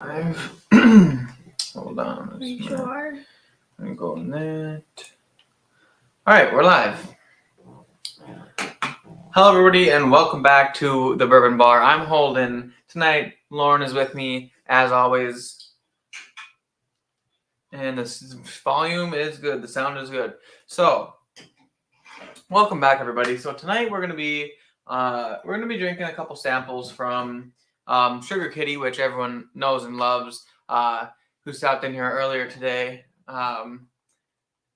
Hold on. Are you sure? I'm going that. All right, we're live. Hello, everybody, and welcome back to the Bourbon Bar. I'm Holden. Tonight, Lauren is with me, as always. And the volume is good. The sound is good. So, welcome back, everybody. So tonight we're gonna be drinking a couple samples from Sugar Kitty, which everyone knows and loves. Who stopped in here earlier today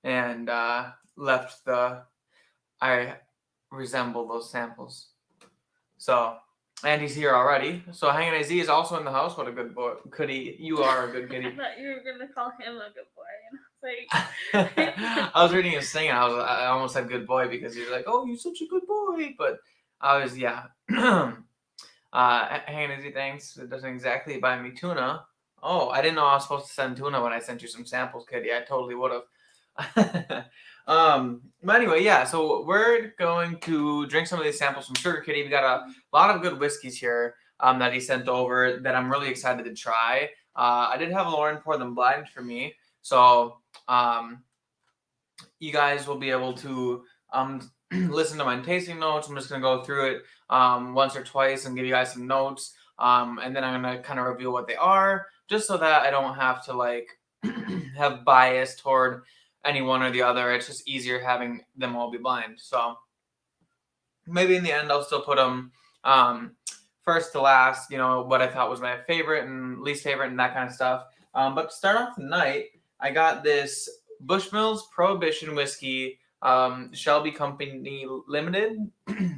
and left the. I resemble those samples. So, and he's here already. So, Hanging AZ is also in the house. What a good boy, Kitty! You are a good kitty. I thought you were gonna call him a good boy, and I was like, I was reading his thing, and I almost said good boy because you're like, oh, you're such a good boy. But I was, yeah. Hanging AZ, thanks. It doesn't exactly buy me tuna. Oh, I didn't know I was supposed to send tuna when I sent you some samples, Kitty. I totally would have. But anyway, yeah, so we're going to drink some of these samples from Sugar Kitty. We got a lot of good whiskeys here that he sent over that I'm really excited to try. I did have Lauren pour them blind for me, so you guys will be able to listen to my tasting notes. I'm just going to go through it once or twice and give you guys some notes, and then I'm going to kind of reveal what they are, just so that I don't have to like have bias toward any one or the other. It's just easier having them all be blind. So maybe in the end I'll still put them first to last, you know, what I thought was my favorite and least favorite and that kind of stuff. But to start off tonight, I got this Bushmills Prohibition whiskey, Shelby Company Limited,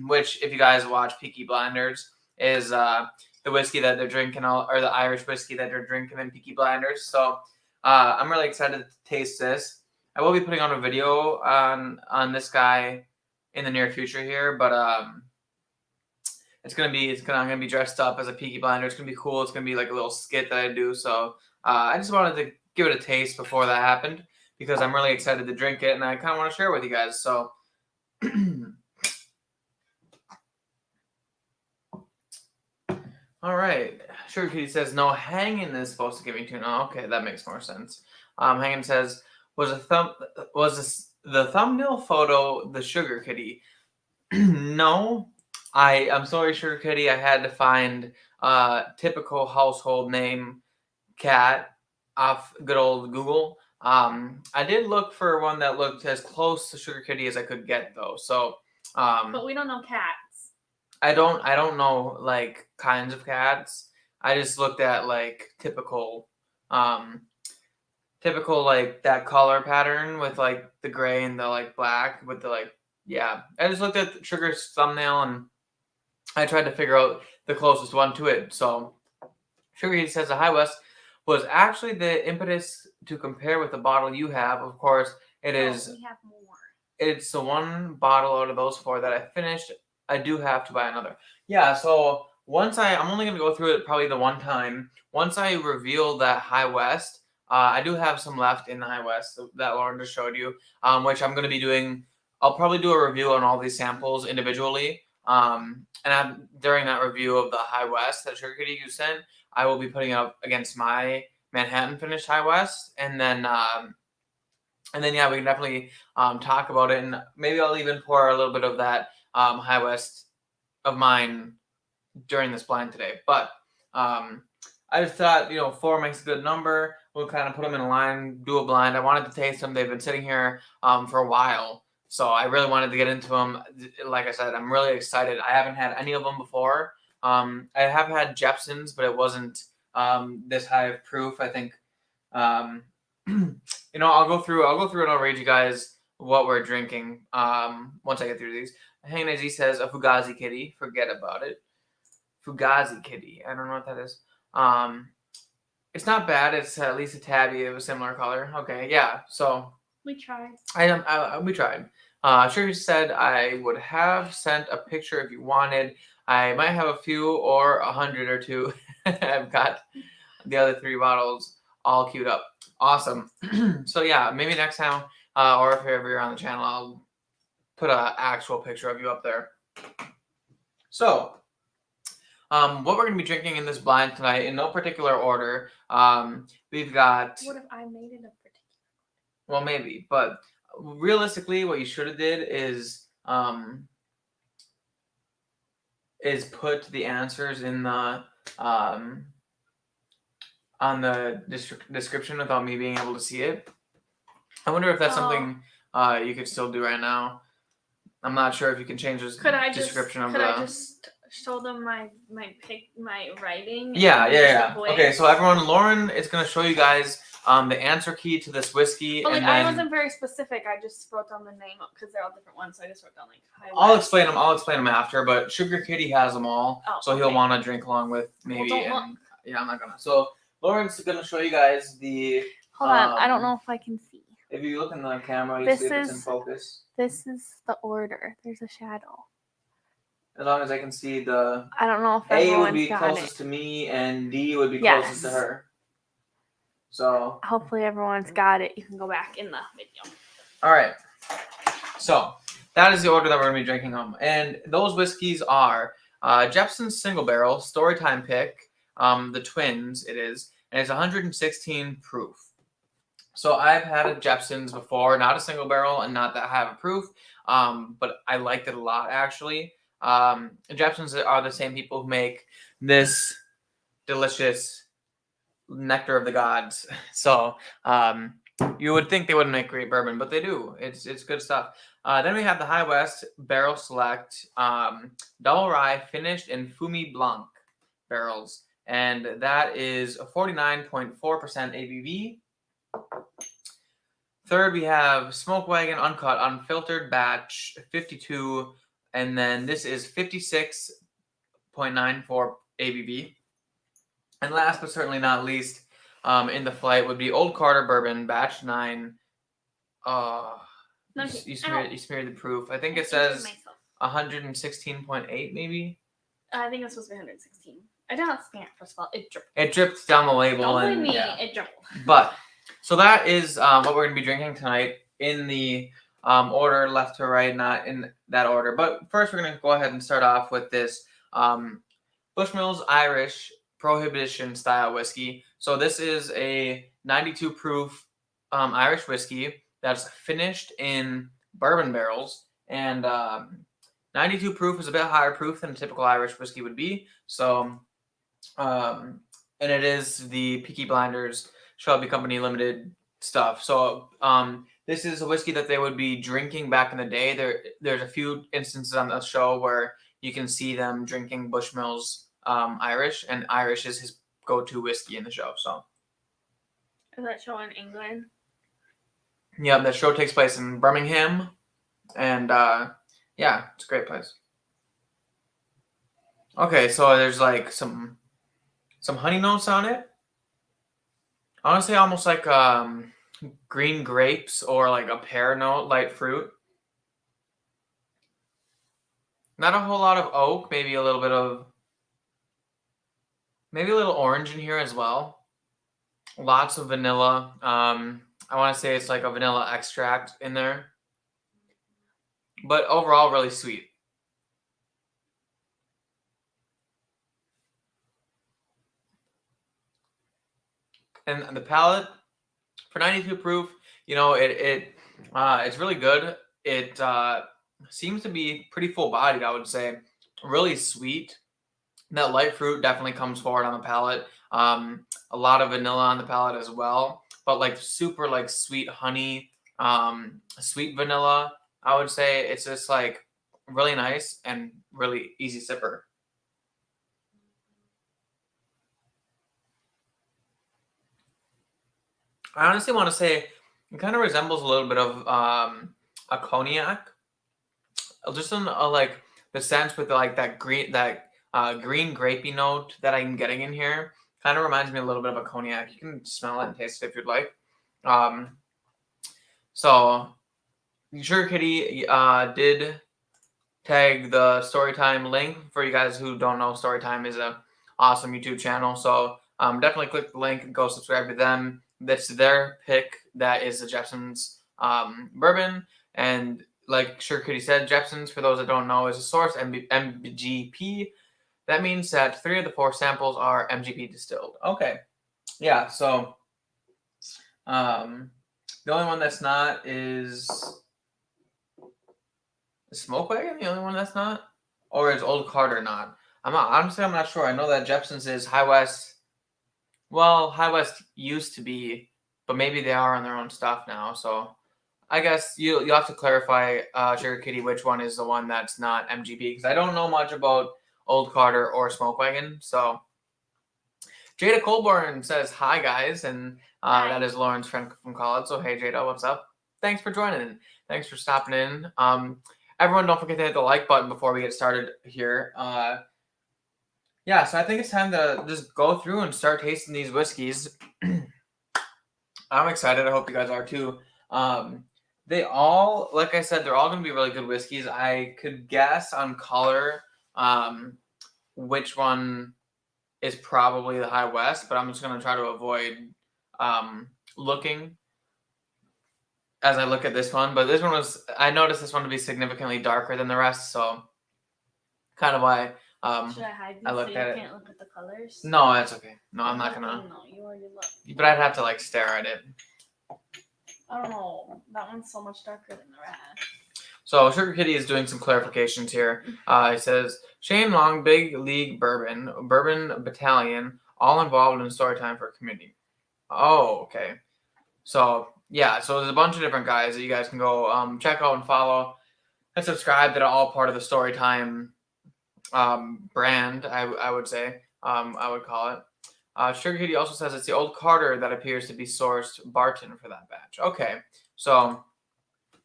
which if you guys watch Peaky Blinders is the whiskey that they're drinking, or the Irish whiskey that they're drinking in Peaky Blinders. So I'm really excited to taste this. I will be putting on a video on this guy in the near future here, but I'm gonna be dressed up as a Peaky Blinder. It's gonna be cool. It's gonna be like a little skit that I do. So I just wanted to give it a taste before that happened because I'm really excited to drink it and I kind of want to share it with you guys. So. All right. Sugar Kitty says no. Hanging is supposed to give me tuna. Okay, that makes more sense. Hanging says was the thumbnail photo the Sugar Kitty? No, I'm sorry, Sugar Kitty. I had to find typical household name cat off good old Google. I did look for one that looked as close to Sugar Kitty as I could get, though. So, but we don't know cats. I don't know like kinds of cats. I just looked at like typical like that color pattern with like the gray and the like black with the like, yeah. I just looked at Sugar's thumbnail and I tried to figure out the closest one to it. So Sugar says the High West was actually the impetus to compare with the bottle you have. Of course, it is. We have more. It's the one bottle out of those four that I finished. I do have to buy another. Yeah, so I'm only going to go through it probably the one time. Once I reveal that High West, I do have some left in the High West that Lauren just showed you, which I'm going to be doing. I'll probably do a review on all these samples individually. During that review of the High West that Sugar Kitty you sent, I will be putting it up against my Manhattan finished High West, and then yeah, we can definitely talk about it, and maybe I'll even pour a little bit of that High West of mine during this blind today. But I just thought, 4 makes a good number. We'll kind of put them in a line, do a blind. I wanted to taste them. They've been sitting here for a while, so I really wanted to get into them. Like I said, I'm really excited. I haven't had any of them before. I have had Jepson's, but it wasn't this high of proof. I think. I'll go through and I'll read you guys what we're drinking once I get through these. Hanging AZ says a Fugazi Kitty. Forget about it. Fugazi Kitty. I don't know what that is. It's not bad. It's at least a tabby of a similar color. Okay, yeah. So we tried. We tried. Sure said I would have sent a picture if you wanted. I might have a few or 100 or two. I've got the other 3 bottles all queued up. Awesome. So yeah, maybe next time, or if you're on the channel, I'll put an actual picture of you up there. So What we're gonna be drinking in this blind tonight, in no particular order. We've got. What if I made it a particular? Well, maybe, but realistically, what you should have did is put the answers in the on the description without me being able to see it. I wonder if that's something you could still do right now. I'm not sure if you can change the description of the. Could I just show them my writing? Yeah. Okay, so everyone, Lauren is gonna show you guys the answer key to this whiskey. But and I then wasn't very specific. I just wrote down the name because they're all different ones. So I just wrote down hi. I'll explain them after. But Sugar Kitty has them all, so he'll okay. want to drink along with maybe. Well, don't look. Yeah, I'm not gonna. So Lauren's gonna show you guys the. Hold on, I don't know if I can see. If you look in the camera, you see if it's in focus. This is the order. There's a shadow. As long as I can see the. I don't know if A would be got closest to me, and D would be closest to her. So. Hopefully everyone's got it. You can go back in the video. All right. So that is the order that we're gonna be drinking them, and those whiskeys are Jepson's Single Barrel Storytime Pick, the Twins. It is, and it's 116 proof. So I've had a Jepson's before, not a single barrel and not that high of a proof, but I liked it a lot actually. Jepson's are the same people who make this delicious nectar of the gods. So you would think they wouldn't make great bourbon, but they do. It's good stuff. Then we have the High West Barrel Select Double Rye finished in Fumi Blanc barrels, and that is a 49.4% ABV. Third, we have Smoke Wagon Uncut Unfiltered Batch 52, and then this is 56.94 ABV. And last but certainly not least, in the flight would be Old Carter Bourbon Batch 9. You smeared the proof. I think it says 116.8 maybe. I think it's supposed to be 116. I did not scan it, first of all. It dripped. It dripped down the label. Don't blame me. Yeah. It dripped. But, so that is what we're going to be drinking tonight in the order left to right, not in that order. But first we're going to go ahead and start off with this Bushmills Irish Prohibition style whiskey. So this is a 92 proof Irish whiskey that's finished in bourbon barrels. And 92 proof is a bit higher proof than a typical Irish whiskey would be. So, and it is the Peaky Blinders Shelby Company Limited stuff. So this is a whiskey that they would be drinking back in the day. There's a few instances on the show where you can see them drinking Bushmills Irish, and Irish is his go-to whiskey in the show. So is that show in England? Yeah, that show takes place in Birmingham, and yeah, it's a great place. Okay, so there's like some honey notes on it. Honestly, almost like green grapes or like a pear note, light fruit. Not a whole lot of oak, maybe a little orange in here as well. Lots of vanilla. I want to say it's like a vanilla extract in there. But overall, really sweet. And the palate for 92 proof, it's really good. It seems to be pretty full bodied, I would say. Really sweet. That light fruit definitely comes forward on the palate. A lot of vanilla on the palate as well, but like super like sweet honey, sweet vanilla. I would say it's just like really nice and really easy sipper. I honestly want to say it kind of resembles a little bit of a cognac, just in like the sense with like that green grapey note that I'm getting in here. Kind of reminds me a little bit of a cognac. You can smell it and taste it if you'd like. So Sugar Kitty did tag the Storytime link. For you guys who don't know, Storytime is a awesome YouTube channel. So definitely click the link and go subscribe to them. That's their pick. That is the Jepson's bourbon. And like Sugar Kitty said, Jepson's, for those that don't know, is a source MGP That means that 3 of the 4 samples are MGP distilled. Okay. Yeah, so the only one that's not is Smoke Wagon, the only one that's not? Or is Old Carter not? I'm not sure. I know that Jepson's is High West. Well, High West used to be, but maybe they are on their own stuff now. So I guess you'll have to clarify, Sugar Kitty, which one is the one that's not MGP, because I don't know much about Old Carter or Smoke Wagon. So Jada Colborn says hi guys, and Hi. that is Lauren's friend from college. So hey Jada, what's up? Thanks for joining. Thanks for stopping in. Everyone, don't forget to hit the like button before we get started here. Yeah, so I think it's time to just go through and start tasting these whiskeys. I'm excited. I hope you guys are too. They all, like I said, they're all going to be really good whiskeys. I could guess on color which one is probably the High West, but I'm just going to try to avoid looking as I look at this one. But this one I noticed this one to be significantly darker than the rest, so kind of why Should I hide I these so looked you at it. can't look at the colors? No, that's okay. No, I'm not going to. No, you already looked. But I'd have to like stare at it. I don't know. That one's so much darker than the rest. So Sugar Kitty is doing some clarifications here. He says, Shane Long, Big League Bourbon, Bourbon Battalion, all involved in story time for community. Oh, okay. So, yeah, so there's a bunch of different guys that you guys can go check out and follow and subscribe that are all part of the story time brand, I would say. I would call it. Sugar Kitty also says it's the Old Carter that appears to be sourced Barton for that batch. Okay, so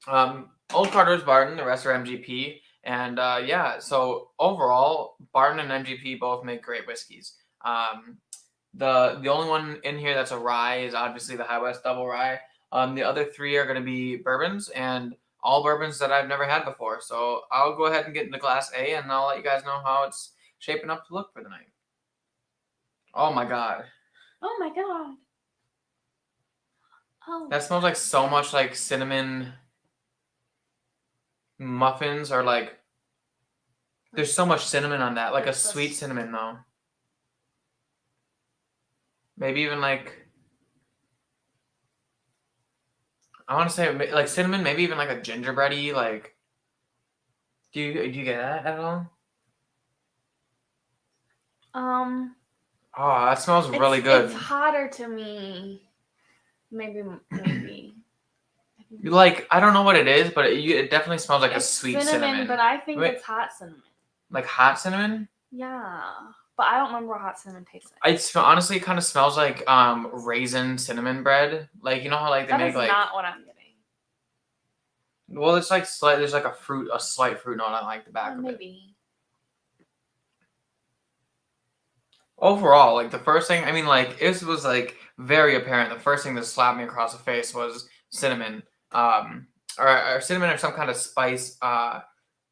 Old Carter is Barton, the rest are MGP, and yeah. So overall, Barton and MGP both make great whiskeys. The only one in here that's a rye is obviously the High West Double Rye. The other 3 are going to be bourbons, and all bourbons that I've never had before. So I'll go ahead and get into Glass A, and I'll let you guys know how it's shaping up to look for the night. Oh my god. Oh my god. Oh. That smells like so much like cinnamon muffins, or like there's so much cinnamon on that, like a sweet cinnamon though. Maybe even like, I want to say like cinnamon, maybe even like a gingerbready, like do you get that at all? Oh, that smells really good. It's hotter to me. Maybe. Like, I don't know what it is, but it definitely smells like a sweet cinnamon. But I think it's hot cinnamon. Like hot cinnamon? Yeah, but I don't remember what hot cinnamon tastes like. It's honestly, it kind of smells like raisin cinnamon bread. Like, you know how like they make like. That's not what I'm getting. Well, it's like there's like a slight fruit note on like the back of it. Maybe. Overall, like the first thing, I mean, like it was like very apparent. The first thing that slapped me across the face was cinnamon, or cinnamon or some kind of spice that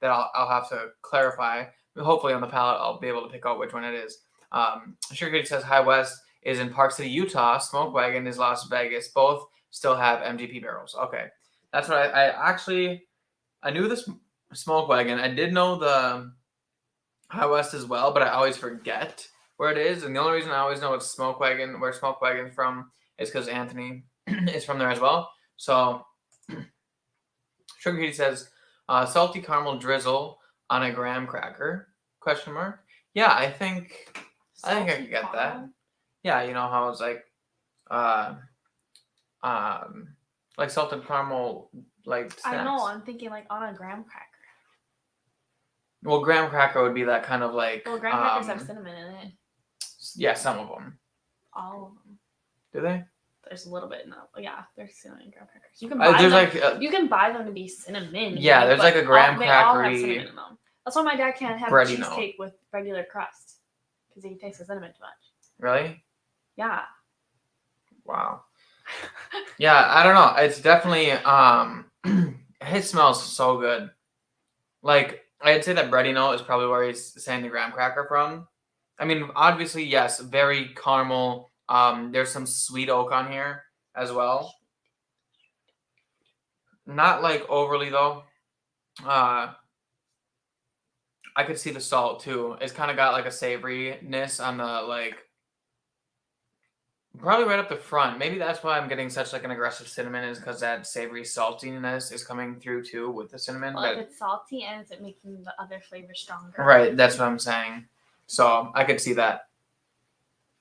I'll have to clarify. Hopefully on the palate I'll be able to pick out which one it is. Sugar Kitty says High West is in Park City, Utah. Smoke Wagon is Las Vegas. Both still have MGP barrels. Okay, that's what I knew this Smoke Wagon. I did know the High West as well, but I always forget where it is. And the only reason I always know it's Smoke Wagon, where Smoke Wagon's from, is because Anthony is from there as well. So Sugar Kitty says salty caramel drizzle on a graham cracker? Question mark. Yeah, I think I could get that. Yeah, you know how it's like salted caramel, like snacks. I know. I'm thinking like on a graham cracker. Well, graham cracker would be that kind of like. Well, graham crackers have cinnamon in it. Yeah, some of them. All of them. Do they? There's a little bit. No, yeah, there's cinnamon in graham crackers. You can buy them. You can buy them to be cinnamon. Yeah, there's like a graham They all have crackery. cinnamon in them. That's why my dad can't have bready cheesecake with regular crust because he tastes the cinnamon too much. Really? Yeah. Wow. Yeah, I don't know. It's definitely it smells so good. Like I'd say that bready note is probably where he's saying the graham cracker from. I mean, obviously, yes, very caramel. There's some sweet oak on here as well. Not like overly though. I could see the salt too. It's kind of got like a savoriness on the like, probably right up the front. Maybe that's why I'm getting such like an aggressive cinnamon, is because that savory saltiness is coming through too with the cinnamon. Well, if it's salty, and is it making the other flavor stronger? Right, that's what I'm saying. So I could see that.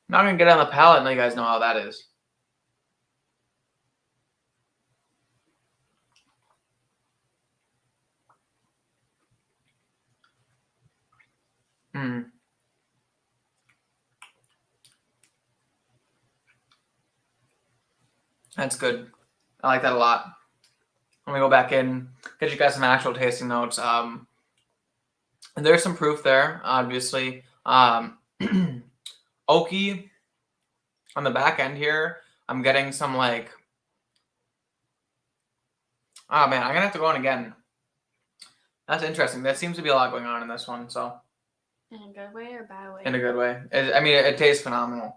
Now I'm gonna get on the palate and let you guys know how that is. That's good. I like that a lot. Let me go back in, get you guys some actual tasting notes. There's some proof there, obviously. Oaky on the back end here. I'm getting some like, oh man, I'm gonna have to go in again. That's interesting. There seems to be a lot going on in this one. So, in a good way or bad way? In a good way. I mean, it tastes phenomenal.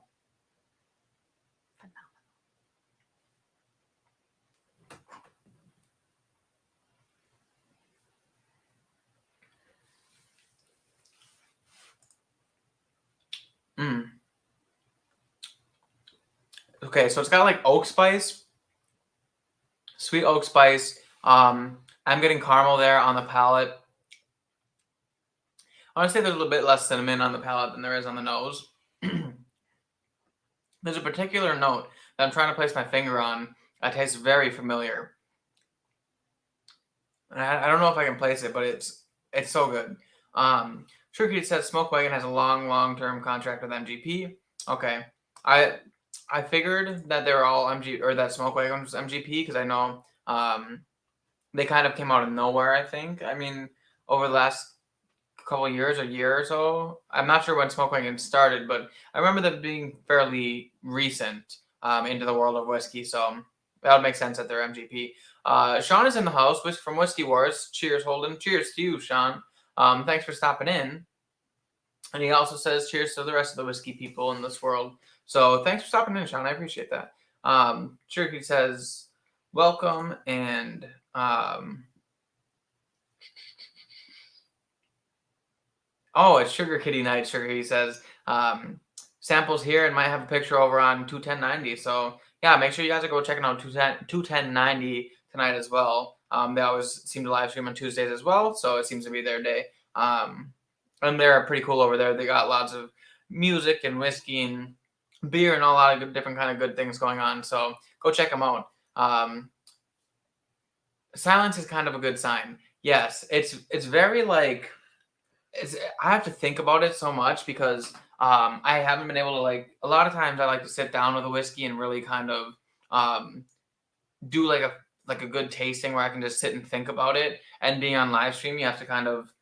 Okay, so it's got like oak spice, sweet oak spice. I'm getting caramel there on the palate. I want to say there's a little bit less cinnamon on the palate than there is on the nose. There's a particular note that I'm trying to place my finger on that tastes very familiar. I don't know if I can place it, but it's so good. Sugar says Smoke Wagon has a long-term contract with MGP. Okay, I figured that they were all MG, or that Smoke Wagon was MGP, because I know they kind of came out of nowhere. I think. I mean, over the last couple of years, a year or so. I'm not sure when Smoke Wagon started, but I remember them being fairly recent into the world of whiskey. So that would make sense that they're MGP. Sean is in the house from Whiskey Wars. Cheers, Holden. Cheers to you, Sean. Thanks for stopping in. And he also says cheers to the rest of the whiskey people in this world. So thanks for stopping in, Sean. I appreciate that. Cherokee says welcome, and oh, it's Sugar Kitty night. Sugar Kitty says samples here, and might have a picture over on 21090. So yeah, make sure you guys are go checking out 21090 tonight as well. They always seem to live stream on Tuesdays as well, so it seems to be their day. And they're pretty cool over there. They got lots of music and whiskey and beer and a lot of different kind of good things going on. So go check them out. Silence is kind of a good sign. Yes, it's very like, I have to think about it so much, because I haven't been able to, like, a lot of times I like to sit down with a whiskey and really kind of do like a good tasting where I can just sit and think about it. And being on live stream, you have to kind of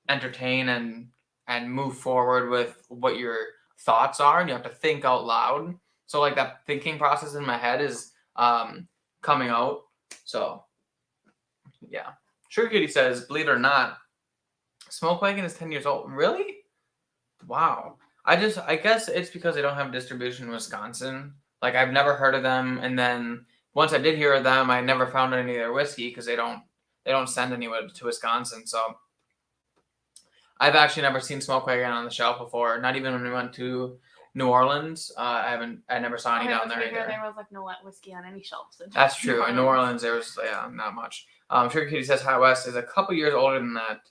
entertain and move forward with what your thoughts are, and you have to think out loud. So like that thinking process in my head is coming out. So yeah. Sugar Kitty says, believe it or not, Smoke Wagon is 10 years old. Really? Wow. I guess it's because they don't have distribution in Wisconsin. Like, I've never heard of them, and then once I did hear of them, I never found any of their whiskey because they don't send anyone to Wisconsin. So I've actually never seen Smoke Wagon on the shelf before. Not even when we went to New Orleans. I never saw any down there either. There was like no whiskey on any shelves. That's true. In New Orleans, there was not much. Sugar Kitty says High West is a couple years older than that.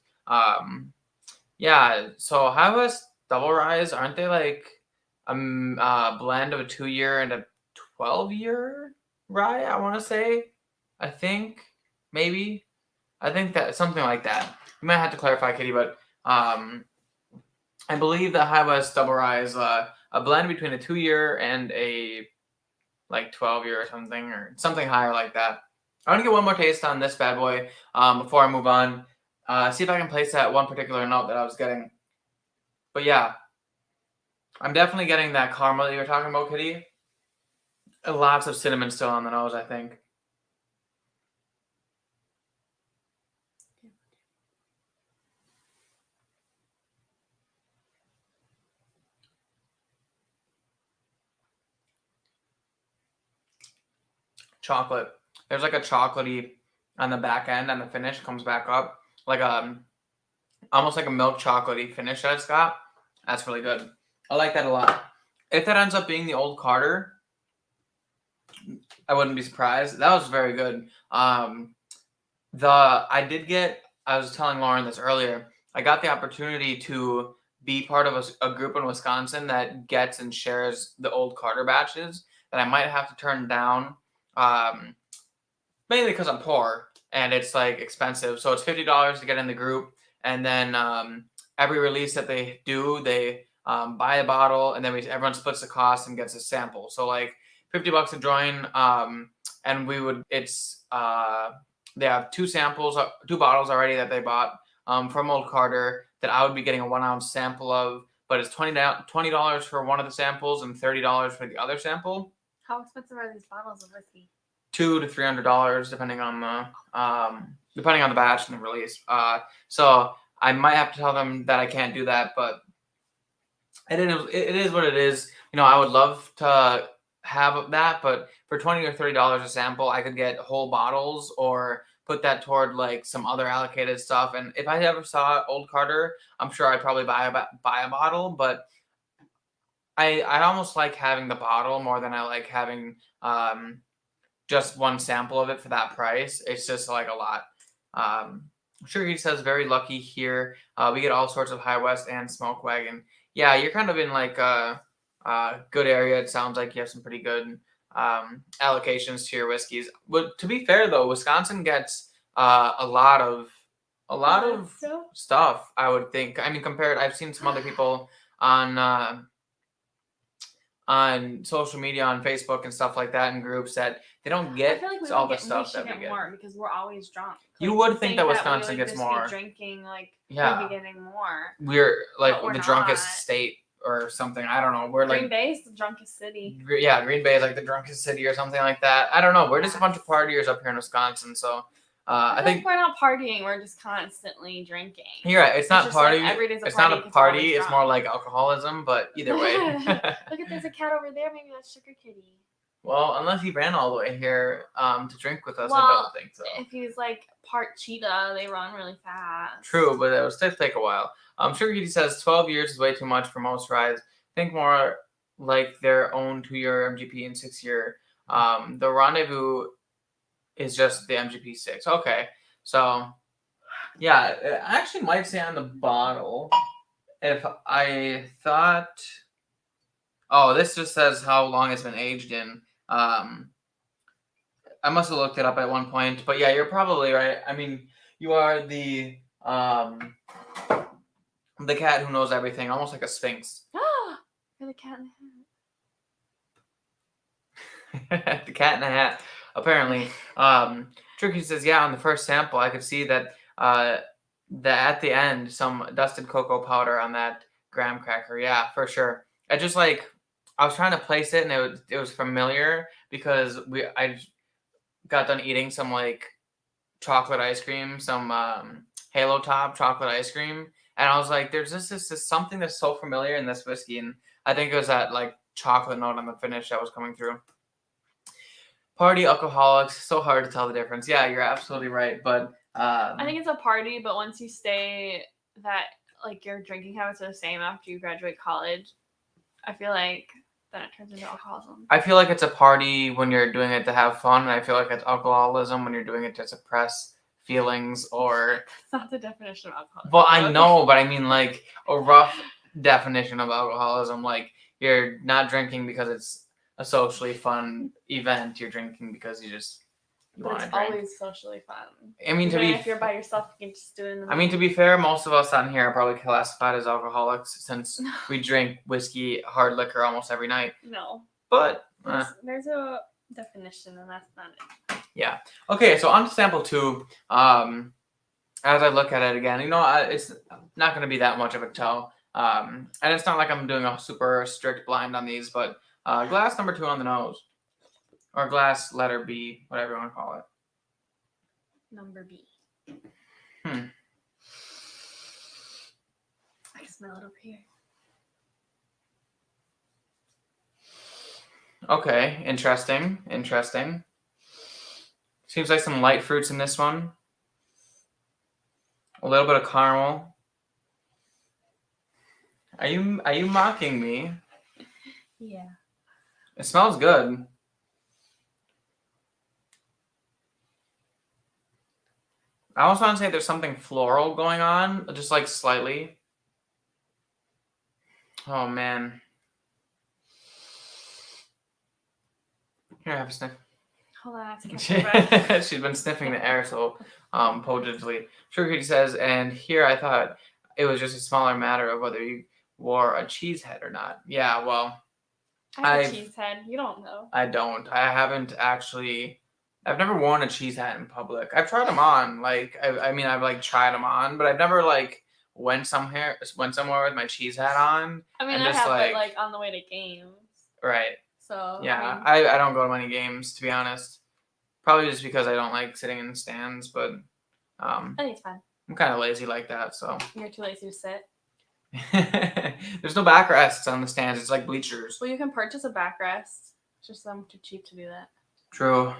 Yeah. So High West Double Ryes, aren't they like a blend of a 2-year and a 12-year rye? I want to say. I think maybe. I think that something like that. You might have to clarify, Kitty, but I believe the High West Double Rye is a blend between a 2-year and a like 12-year or something higher like that. I want to get one more taste on this bad boy before I move on. See if I can place that one particular note that I was getting. But yeah, I'm definitely getting that caramel that you were talking about, Kitty. And lots of cinnamon still on the nose, I think. Chocolate. There's like a chocolatey on the back end, and the finish comes back up. Like almost like a milk chocolatey finish that it's got. That's really good. I like that a lot. If that ends up being the Old Carter, I wouldn't be surprised. That was very good. I was telling Lauren this earlier. I got the opportunity to be part of a group in Wisconsin that gets and shares the Old Carter batches that I might have to turn down, mainly because I'm poor and it's like expensive. So it's $50 to get in the group, and then every release that they do, they buy a bottle, and then everyone splits the cost and gets a sample. So like $50 to join, and they have two bottles already that they bought from Old Carter that I would be getting a 1 ounce sample of, but it's $20 for one of the samples and $30 for the other sample. How expensive are these bottles of whiskey? $200 to $300 depending on the batch and the release. So I might have to tell them that I can't do that, but it is what it is. I would love to have that, but for $20 or $30 a sample, I could get whole bottles or put that toward like some other allocated stuff. And if I ever saw Old Carter, I'm sure I'd probably buy a bottle, but I almost like having the bottle more than I like having just one sample of it for that price. It's just like a lot. Sure, he says very lucky here. We get all sorts of High West and Smoke Wagon. Yeah, you're kind of in like a good area. It sounds like you have some pretty good allocations to your whiskeys. But to be fair, though, Wisconsin gets a lot of stuff. I would think. I mean, I've seen some other people on social media, on Facebook and stuff like that, in groups that they don't get all the stuff that we get. More because we're always drunk. You would think that Wisconsin gets more. Drinking, we'd be getting more. We're like the drunkest state or something. I don't know. We're Green Bay's the drunkest city. Yeah, Green Bay is like the drunkest city or something like that. I don't know. We're just a bunch of partiers up here in Wisconsin, so I think we're not partying. We're just constantly drinking. You're right. It's not partying. Every day's it's not a party. It's more like alcoholism. But either way. Look at, there's a cat over there. Maybe that's Sugar Kitty. Well, unless he ran all the way here to drink with us, well, I don't think so. If he's like part cheetah, they run really fast. True, but it would take a while. Sugar Kitty says 12 years is way too much for most rides. Think more like their own 2-year MGP and 6-year. The Rendezvous is just the MGP 6. Okay, so yeah, it actually might say on the bottle. If I thought, this just says how long it's been aged in. I must have looked it up at one point, but yeah, you're probably right. I mean, you are the cat who knows everything, almost like a sphinx. You're the cat in the hat. The cat in the hat. Apparently, Tricky says, yeah, on the first sample, I could see that at the end, some dusted cocoa powder on that graham cracker. Yeah, for sure. I was trying to place it, and it was familiar because I got done eating some like chocolate ice cream, some Halo Top chocolate ice cream, and I was like, there's this something that's so familiar in this whiskey, and I think it was that like chocolate note on the finish that was coming through. Party alcoholics, so hard to tell the difference. Yeah, you're absolutely right, but I think it's a party, but once you stay that like your drinking habits are the same after you graduate college, I feel like then it turns into alcoholism. I feel like it's a party when you're doing it to have fun, and I feel like it's alcoholism when you're doing it to suppress feelings or... That's not the definition of alcoholism. Well, I know, but I mean like a rough definition of alcoholism. Like you're not drinking because it's a socially fun event. You're drinking because you want to drink. It's always socially fun. I mean, if you're by yourself, you can just do it in the morning. I mean, to be fair, most of us on here are probably classified as alcoholics since we drink whiskey, hard liquor almost every night. No. But there's a definition, and that's not it. Yeah. Okay, so on to sample 2. As I look at it again, it's not going to be that much of a tell. And it's not like I'm doing a super strict blind on these, but glass number 2 on the nose. Or glass letter B, whatever you want to call it. Number B. I can smell it over here. Okay, interesting. Seems like some light fruits in this one. A little bit of caramel. Are you mocking me? Yeah. It smells good. I also want to say there's something floral going on, just like slightly. Oh man. Here, have a sniff. Hold on, I have to catch my breath. She's been sniffing the air so potently. Sugar Kitty says, and here I thought it was just a smaller matter of whether you wore a cheese head or not. Yeah, well, I have a cheese head. You don't know. I don't. I haven't actually. I've never worn a cheese hat in public. I've tried them on. Like, I mean, I've like tried them on, but I've never like went somewhere with my cheese hat on. I mean, and I just, have like, it like on the way to games. Right. So Yeah, I mean, I don't go to many games, to be honest. Probably just because I don't like sitting in the stands, but I think it's fun. I'm kind of lazy like that, so. You're too lazy to sit. There's no backrests on the stands. It's like bleachers. Well, you can purchase a backrest. It's just I'm too cheap to do that. True.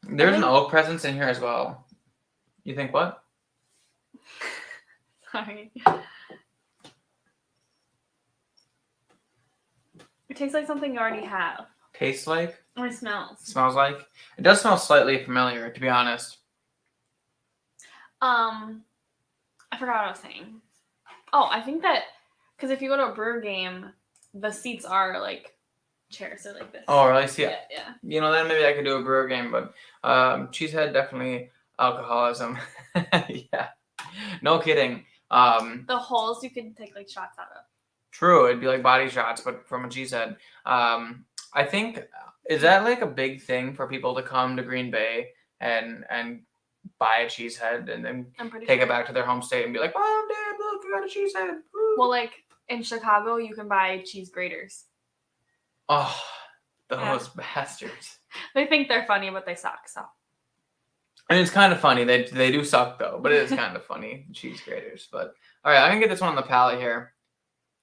There's an oak presence in here as well. You think what? Sorry. It tastes like something you already have. Tastes like? Or it smells. Smells like? It does smell slightly familiar, to be honest. I forgot what I was saying. Oh, I think that because if you go to a brewer game, the seats are like chairs, they're like this. Oh, really? See, Yeah. you know, then maybe I could do a brewer game, but cheesehead definitely alcoholism. Yeah, no kidding. The holes you could take like shots out of. True, it'd be like body shots, but from a cheesehead. I think is that like a big thing for people to come to Green Bay and buy a cheesehead and then take it back to their home state and be like, Mom, Dad, look, I got a cheesehead. Woo. Well, like in Chicago, you can buy cheese graters. Oh, those bastards. They think they're funny, but they suck, so. And it's kind of funny. They do suck though, but it is kind of funny, cheese graters. But all right, I'm gonna get this one on the palate here.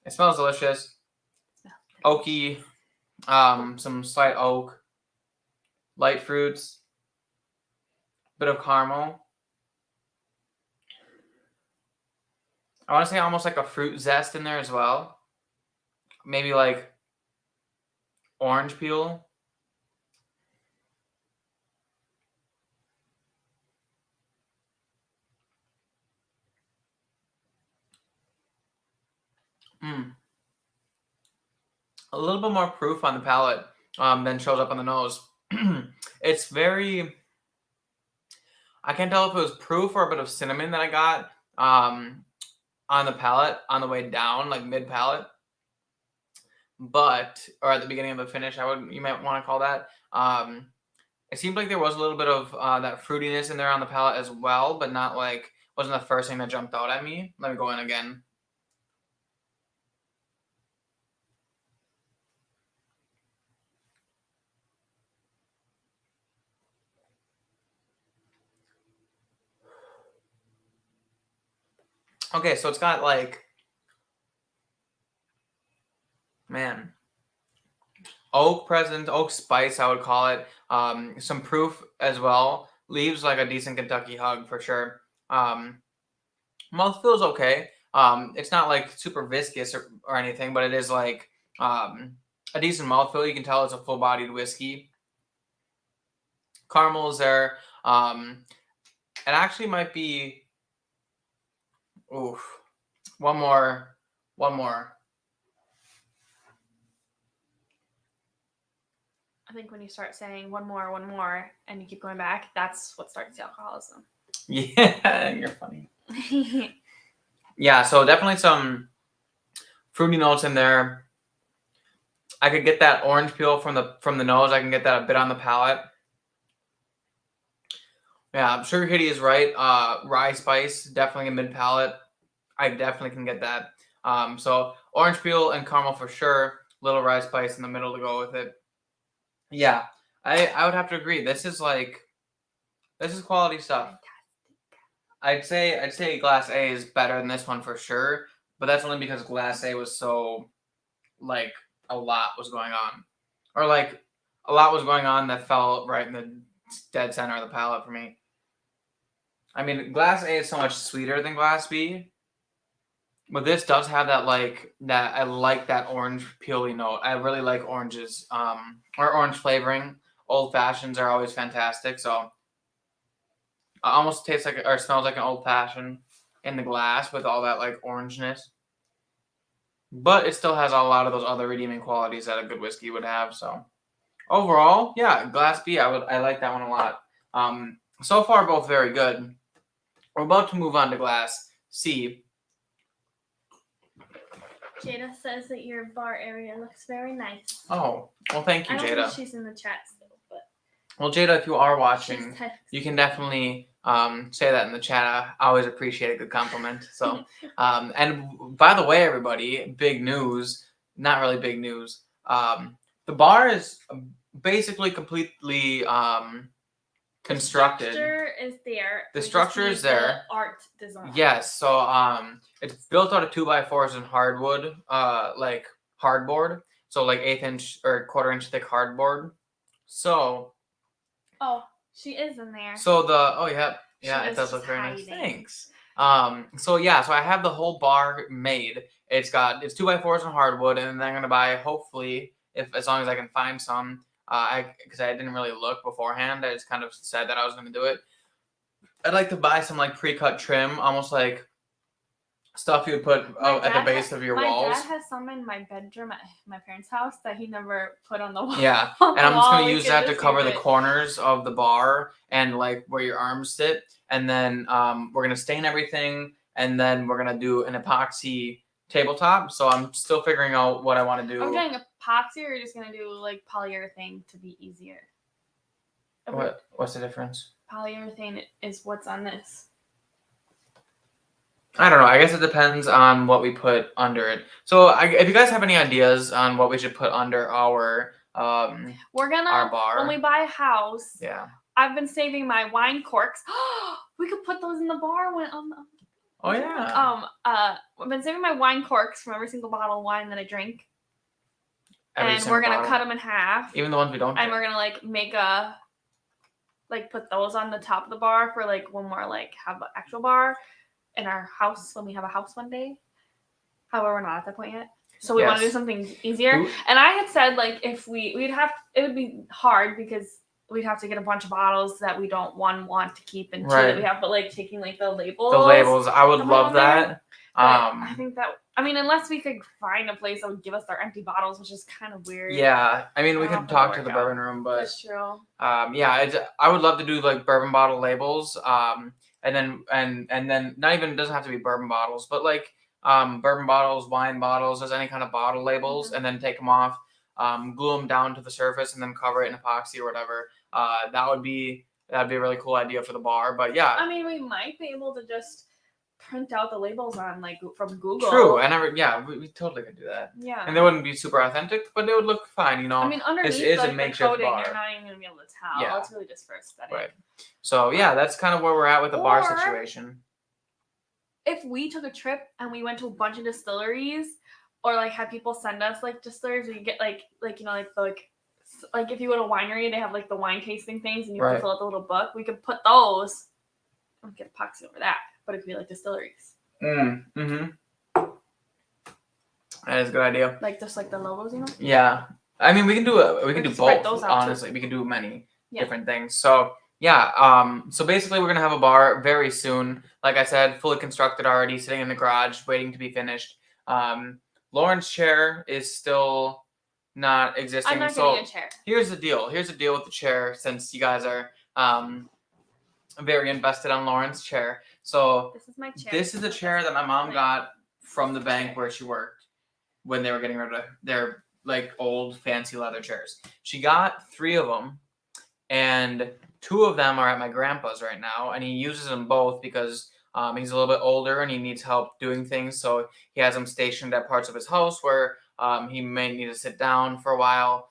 It smells delicious. Oaky, some slight oak, light fruits, bit of caramel. I want to say almost like a fruit zest in there as well. Maybe like orange peel. A little bit more proof on the palate than shows up on the nose. It's very. I can't tell if it was proof or a bit of cinnamon that I got on the palate on the way down, like mid palate. But or at the beginning of the finish, you might want to call that. It seemed like there was a little bit of that fruitiness in there on the palate as well, but not like wasn't the first thing that jumped out at me. Let me go in again. Okay, so it's got like, man, oak presence, oak spice, I would call it. Some proof as well. Leaves like a decent Kentucky hug for sure. Mouth feels okay. It's not like super viscous or anything, but it is like a decent mouthfeel. You can tell it's a full-bodied whiskey. Caramel is there. It actually might be. Oof. One more. I think when you start saying one more, and you keep going back, that's what starts the alcoholism. Yeah, you're funny. Yeah, so definitely some fruity notes in there. I could get that orange peel from the nose. I can get that a bit on the palate. Yeah, Sugar Kitty is right. Rye spice, definitely a mid palate. I definitely can get that. So orange peel and caramel for sure. Little rye spice in the middle to go with it. Yeah, I would have to agree. This is quality stuff. I'd say Glass A is better than this one for sure, but that's only because Glass A was so like a lot was going on, or like a lot was going on that fell right in the dead center of the palate for me. I mean, Glass A is so much sweeter than Glass B, But this does have that that I like that orange peely note. I really like oranges, or orange flavoring. Old fashions are always fantastic. So it almost tastes like or smells like an old fashioned in the glass with all that like orangeness. But it still has a lot of those other redeeming qualities that a good whiskey would have. So overall, yeah, glass B, I like that one a lot. So far both very good. We're about to move on to glass C. Jada says that your bar area looks very nice. Oh, well, thank you, I don't Jada. think she's in the chat still, but well, Jada, if you are watching, you can definitely say that in the chat. I always appreciate a good compliment. So, and by the way, everybody, big news. Not really big news. The bar is basically completely constructed. The structure is there. The structure is there. The art design. Yes. So it's built out of 2x4s and hardwood, like hardboard. So like 1/8 inch or 1/4 inch thick hardboard. So. Oh, she is in there. So yeah, it does look very nice. Thanks. So I have the whole bar made. It's 2x4s and hardwood, and then I'm gonna buy, hopefully, as long as I can find some. Because I didn't really look beforehand. I just kind of said that I was gonna do it. I'd like to buy some like pre-cut trim, almost like stuff you would put at the base of your walls. My dad has some in my bedroom at my parents' house that he never put on the wall. Yeah, and I'm just gonna use that to cover the corners of the bar and like where your arms sit. And then we're gonna stain everything, and then we're gonna do an epoxy tabletop. So I'm still figuring out what I want to do. Are we doing epoxy, or are you just gonna do like polyurethane to be easier? What's the difference? Polyurethane is what's on this. I don't know. I guess it depends on what we put under it. So if you guys have any ideas on what we should put under our our bar, when we buy a house. Yeah. I've been saving my wine corks. We could put those in the bar when Oh yeah. I've been saving my wine corks from every single bottle of wine that I drink. And we're gonna cut them in half. Even the ones we don't. And we're gonna put those on the top of the bar for like when we're like have an actual bar in our house when we have a house one day. However, we're not at that point yet. So we want to do something easier. And I had said like if it would be hard because we'd have to get a bunch of bottles that we don't want to keep and two that we have, but like taking like the labels. The labels, I would love that. I think that unless we could find a place that would give us their empty bottles, which is kind of weird. Yeah, I mean we could talk to the bourbon room, but that's true. I would love to do like bourbon bottle labels. And then not even, it doesn't have to be bourbon bottles, but like bourbon bottles, wine bottles, there's any kind of bottle labels, and then take them off, glue them down to the surface, and then cover it in epoxy or whatever. That'd be a really cool idea for the bar. But yeah, I mean, we might be able to just print out the labels on like from Google. True, and we totally could do that. Yeah, and they wouldn't be super authentic, but they would look fine. You know, I mean, underneath this is like, a makeshift the coating, bar. you're not even gonna be able to tell. Yeah. It's really just for aesthetic. Right. So yeah, that's kind of where we're at with the bar situation. If we took a trip and we went to a bunch of distilleries, or like had people send us like distilleries, where you get like if you go to a winery, they have like the wine tasting things, and you have to fill out the little book. We could put those and get epoxy over that, but it could be like distilleries. Mm-hmm. That is a good idea. Like just like the logos, you know? Yeah. I mean, we can do both. Honestly, we can do many different things. So yeah. So basically, we're gonna have a bar very soon. Like I said, fully constructed already, sitting in the garage, waiting to be finished. Lauren's chair is still not existing. I'm not getting a chair. Here's the deal. Here's the deal with the chair. Since you guys are very invested on Lauren's chair, so this is my chair. This is the chair that my mom got from the bank where she worked when they were getting rid of their like old fancy leather chairs. She got 3 of them, and 2 of them are at my grandpa's right now, and he uses them both because he's a little bit older and he needs help doing things. So he has them stationed at parts of his house where he may need to sit down for a while.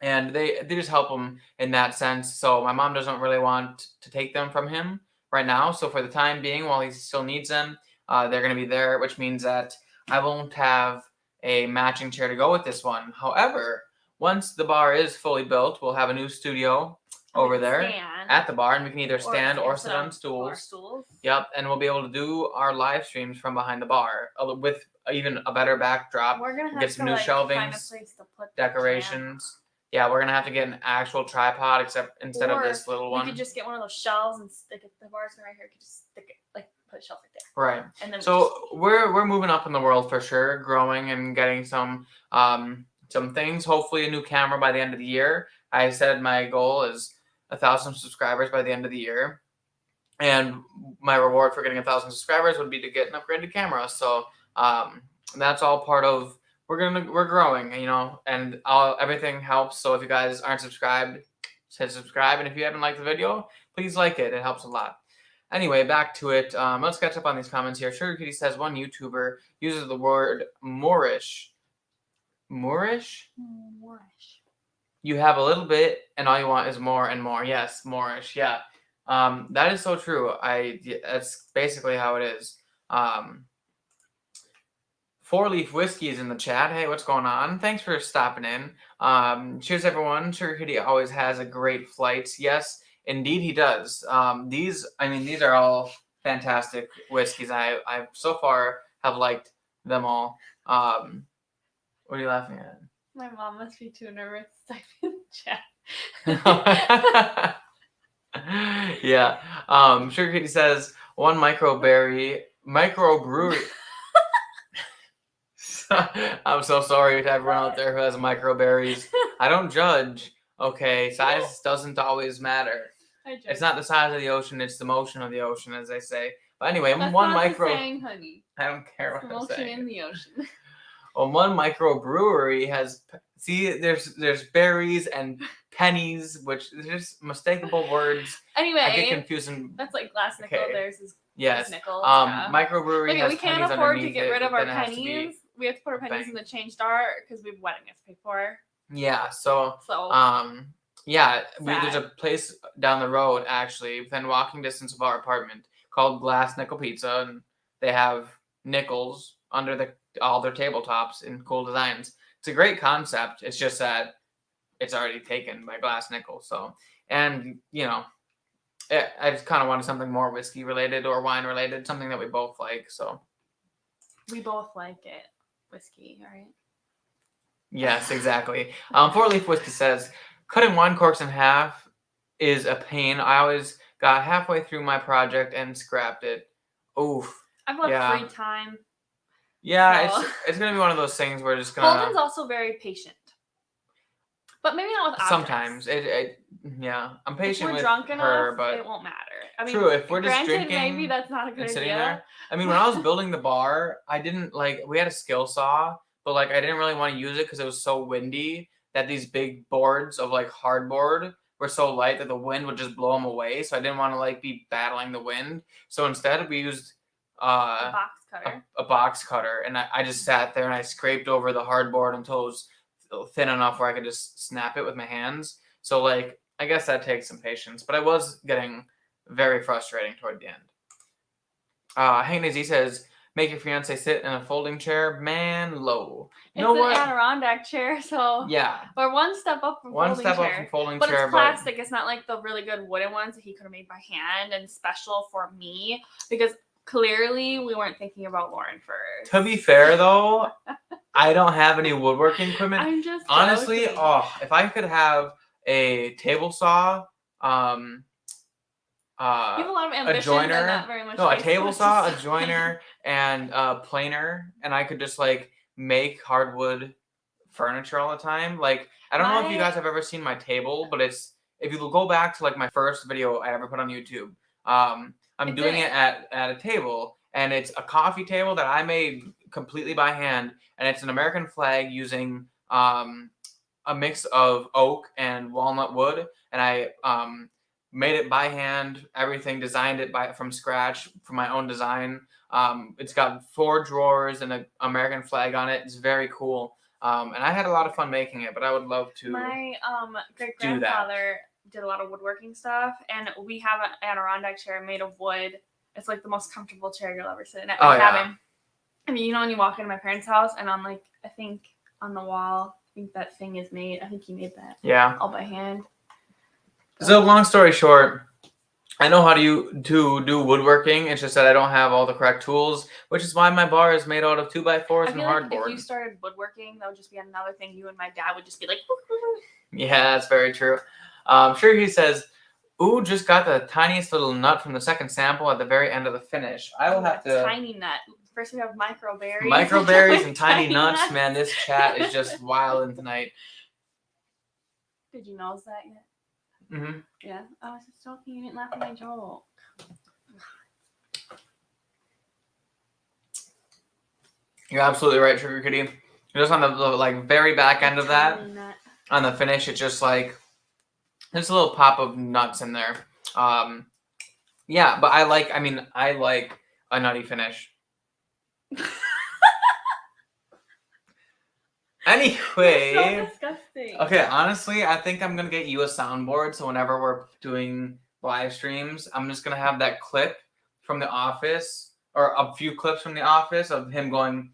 And they just help him in that sense. So my mom doesn't really want to take them from him right now. So for the time being, while he still needs them, they're going to be there, which means that I won't have a matching chair to go with this one. However, once the bar is fully built, we'll have a new studio over there at the bar, and we can either stand or sit on Or stools. stools. Yep, and we'll be able to do our live streams from behind the bar with even a better backdrop. We're gonna have get some to new like, shelvings, find a place to put decorations. Yeah, we're gonna have to get an actual tripod instead of this little one. We could just get one of those shelves and stick it. The bar's right here. We could just stick it, like put a shelf right there. Right. And then so we're moving up in the world for sure, growing and getting some things. Hopefully, a new camera by the end of the year. I said my goal is 1,000 subscribers by the end of the year, and my reward for getting 1,000 subscribers would be to get an upgraded camera. So that's all part of. We're growing, and everything helps. So if you guys aren't subscribed, hit subscribe, and if you haven't liked the video, please like it. It helps a lot. Anyway, back to it. Let's catch up on these comments here. Sugar Kitty says one YouTuber uses the word Moorish. Moorish? Moorish. You have a little bit, and all you want is more and more. Yes, Moorish. Yeah, that is so true. That's basically how it is. 4-Leaf Whiskey is in the chat. Hey, what's going on? Thanks for stopping in. Cheers, everyone. Sugar Kitty always has a great flights. Yes, indeed he does. These are all fantastic whiskeys. I so far have liked them all. What are you laughing at? My mom must be too nervous to type in the chat. Yeah. Sugar Kitty says one microbrewery. I'm so sorry to everyone out there who has microberries. I don't judge. Okay, size doesn't always matter. It's not the size of the ocean; it's the motion of the ocean, as they say. But anyway, That's one not micro. The saying, honey. I don't care it's what I'm saying. Motion in the ocean. Well, one microbrewery has. See, there's berries and pennies, which are just mistakable words. Anyway, I get confusing. That's like glass nickel. Okay. There's his yes. nickel. Microbrewery has we can't pennies afford to underneath get it, rid of but our then it has to be pennies. We have to put our pennies in the change jar because we have weddings to pay for. Yeah. So yeah, there's a place down the road actually within walking distance of our apartment called Glass Nickel Pizza, and they have nickels under all their tabletops in cool designs. It's a great concept. It's just that it's already taken by Glass Nickel. So, and I just kind of wanted something more whiskey related or wine related, something that we both like. So we both like it, whiskey, right? Yes, exactly. 4-Leaf Whiskey says cutting wine corks in half is a pain. I always got halfway through my project and scrapped it. Oof. I've got free time. Yeah, so. it's gonna be one of those things where just gonna. Holden's also very patient, but maybe not with objects. Sometimes I'm patient with drunk her, enough, but it won't matter. I mean, true. If we're just granted, drinking, maybe that's not a good sitting idea. there. I mean, when I was building the bar, I didn't we had a skill saw, but I didn't really want to use it because it was so windy that these big boards of hardboard were so light that the wind would just blow them away. So I didn't want to be battling the wind. So instead, we used a box cutter. A box cutter, and I just sat there and I scraped over the hardboard until it was thin enough where I could just snap it with my hands. So I guess that takes some patience, but I was getting very frustrating toward the end. Hank Z says, make your fiance sit in a folding chair. Man, low. It's an Adirondack chair, so yeah. Or one step up from folding chair. Up from folding but chair. It's plastic. It's not like the really good wooden ones that he could have made by hand and special for me because clearly we weren't thinking about Lauren first. To be fair, though, I don't have any woodworking equipment. I'm just honestly, if I could have a table saw, you have a lot of ambitions a joiner, and not very much. No, a table saw, a joiner, and a planer, and I could just make hardwood furniture all the time. I don't know if you guys have ever seen my table, but if you go back to my first video I ever put on YouTube, I'm doing it at a table, and it's a coffee table that I made completely by hand, and it's an American flag using a mix of oak and walnut wood, and I made it by hand, everything, designed it from scratch from my own design. It's got 4 drawers and an American flag on it. It's very cool. And I had a lot of fun making it, but I would love to. My great-grandfather did a lot of woodworking stuff, and we have an Adirondack chair made of wood. It's the most comfortable chair you'll ever sit in at my cabin. Yeah. I mean, when you walk into my parents' house, and on I think on the wall, I think that thing is made. I think he made that. Yeah. All by hand. So long story short, I know how to do woodworking. It's just that I don't have all the correct tools, which is why my bar is made out of 2x4s and like hardboard. if you started woodworking, that would just be another thing. You and my dad would just be like. Yeah, that's very true. Sure, he says, "Ooh, just got the tiniest little nut from the second sample at the very end of the finish." I will have to. Tiny nut. First we have microberries. Microberries and tiny nuts, man. This chat is just wilding tonight. Did you notice that yet? Mm-hmm. Yeah. I was just talking. You didn't laugh at my joke. You're absolutely right, Sugar Kitty. Just on the like very back end of that, on the finish, it's just like there's a little pop of nuts in there. Yeah, but I like a nutty finish. Anyway, so disgusting. Okay, honestly, I think I'm gonna get you a soundboard, so whenever we're doing live streams, I'm just gonna have that clip from The Office, or a few clips from The Office of him going,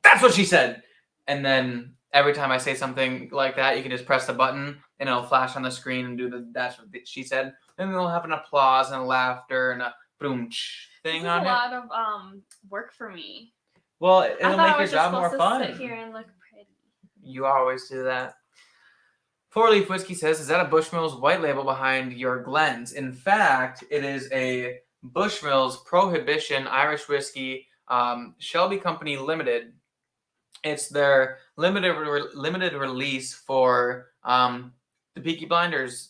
"That's what she said," and then every time I say something like that, you can just press the button and it'll flash on the screen and do the "That's what she said," and they'll have an applause and a laughter and a boom thing on it. This is a lot of work for me. Well, it'll make your job more fun. Sit here and look pretty. You always do that. 4-Leaf Whiskey says, "Is that a Bushmills white label behind your Glens?" In fact, it is a Bushmills Prohibition Irish Whiskey, Shelby Company Limited. It's their limited release for the Peaky Blinders,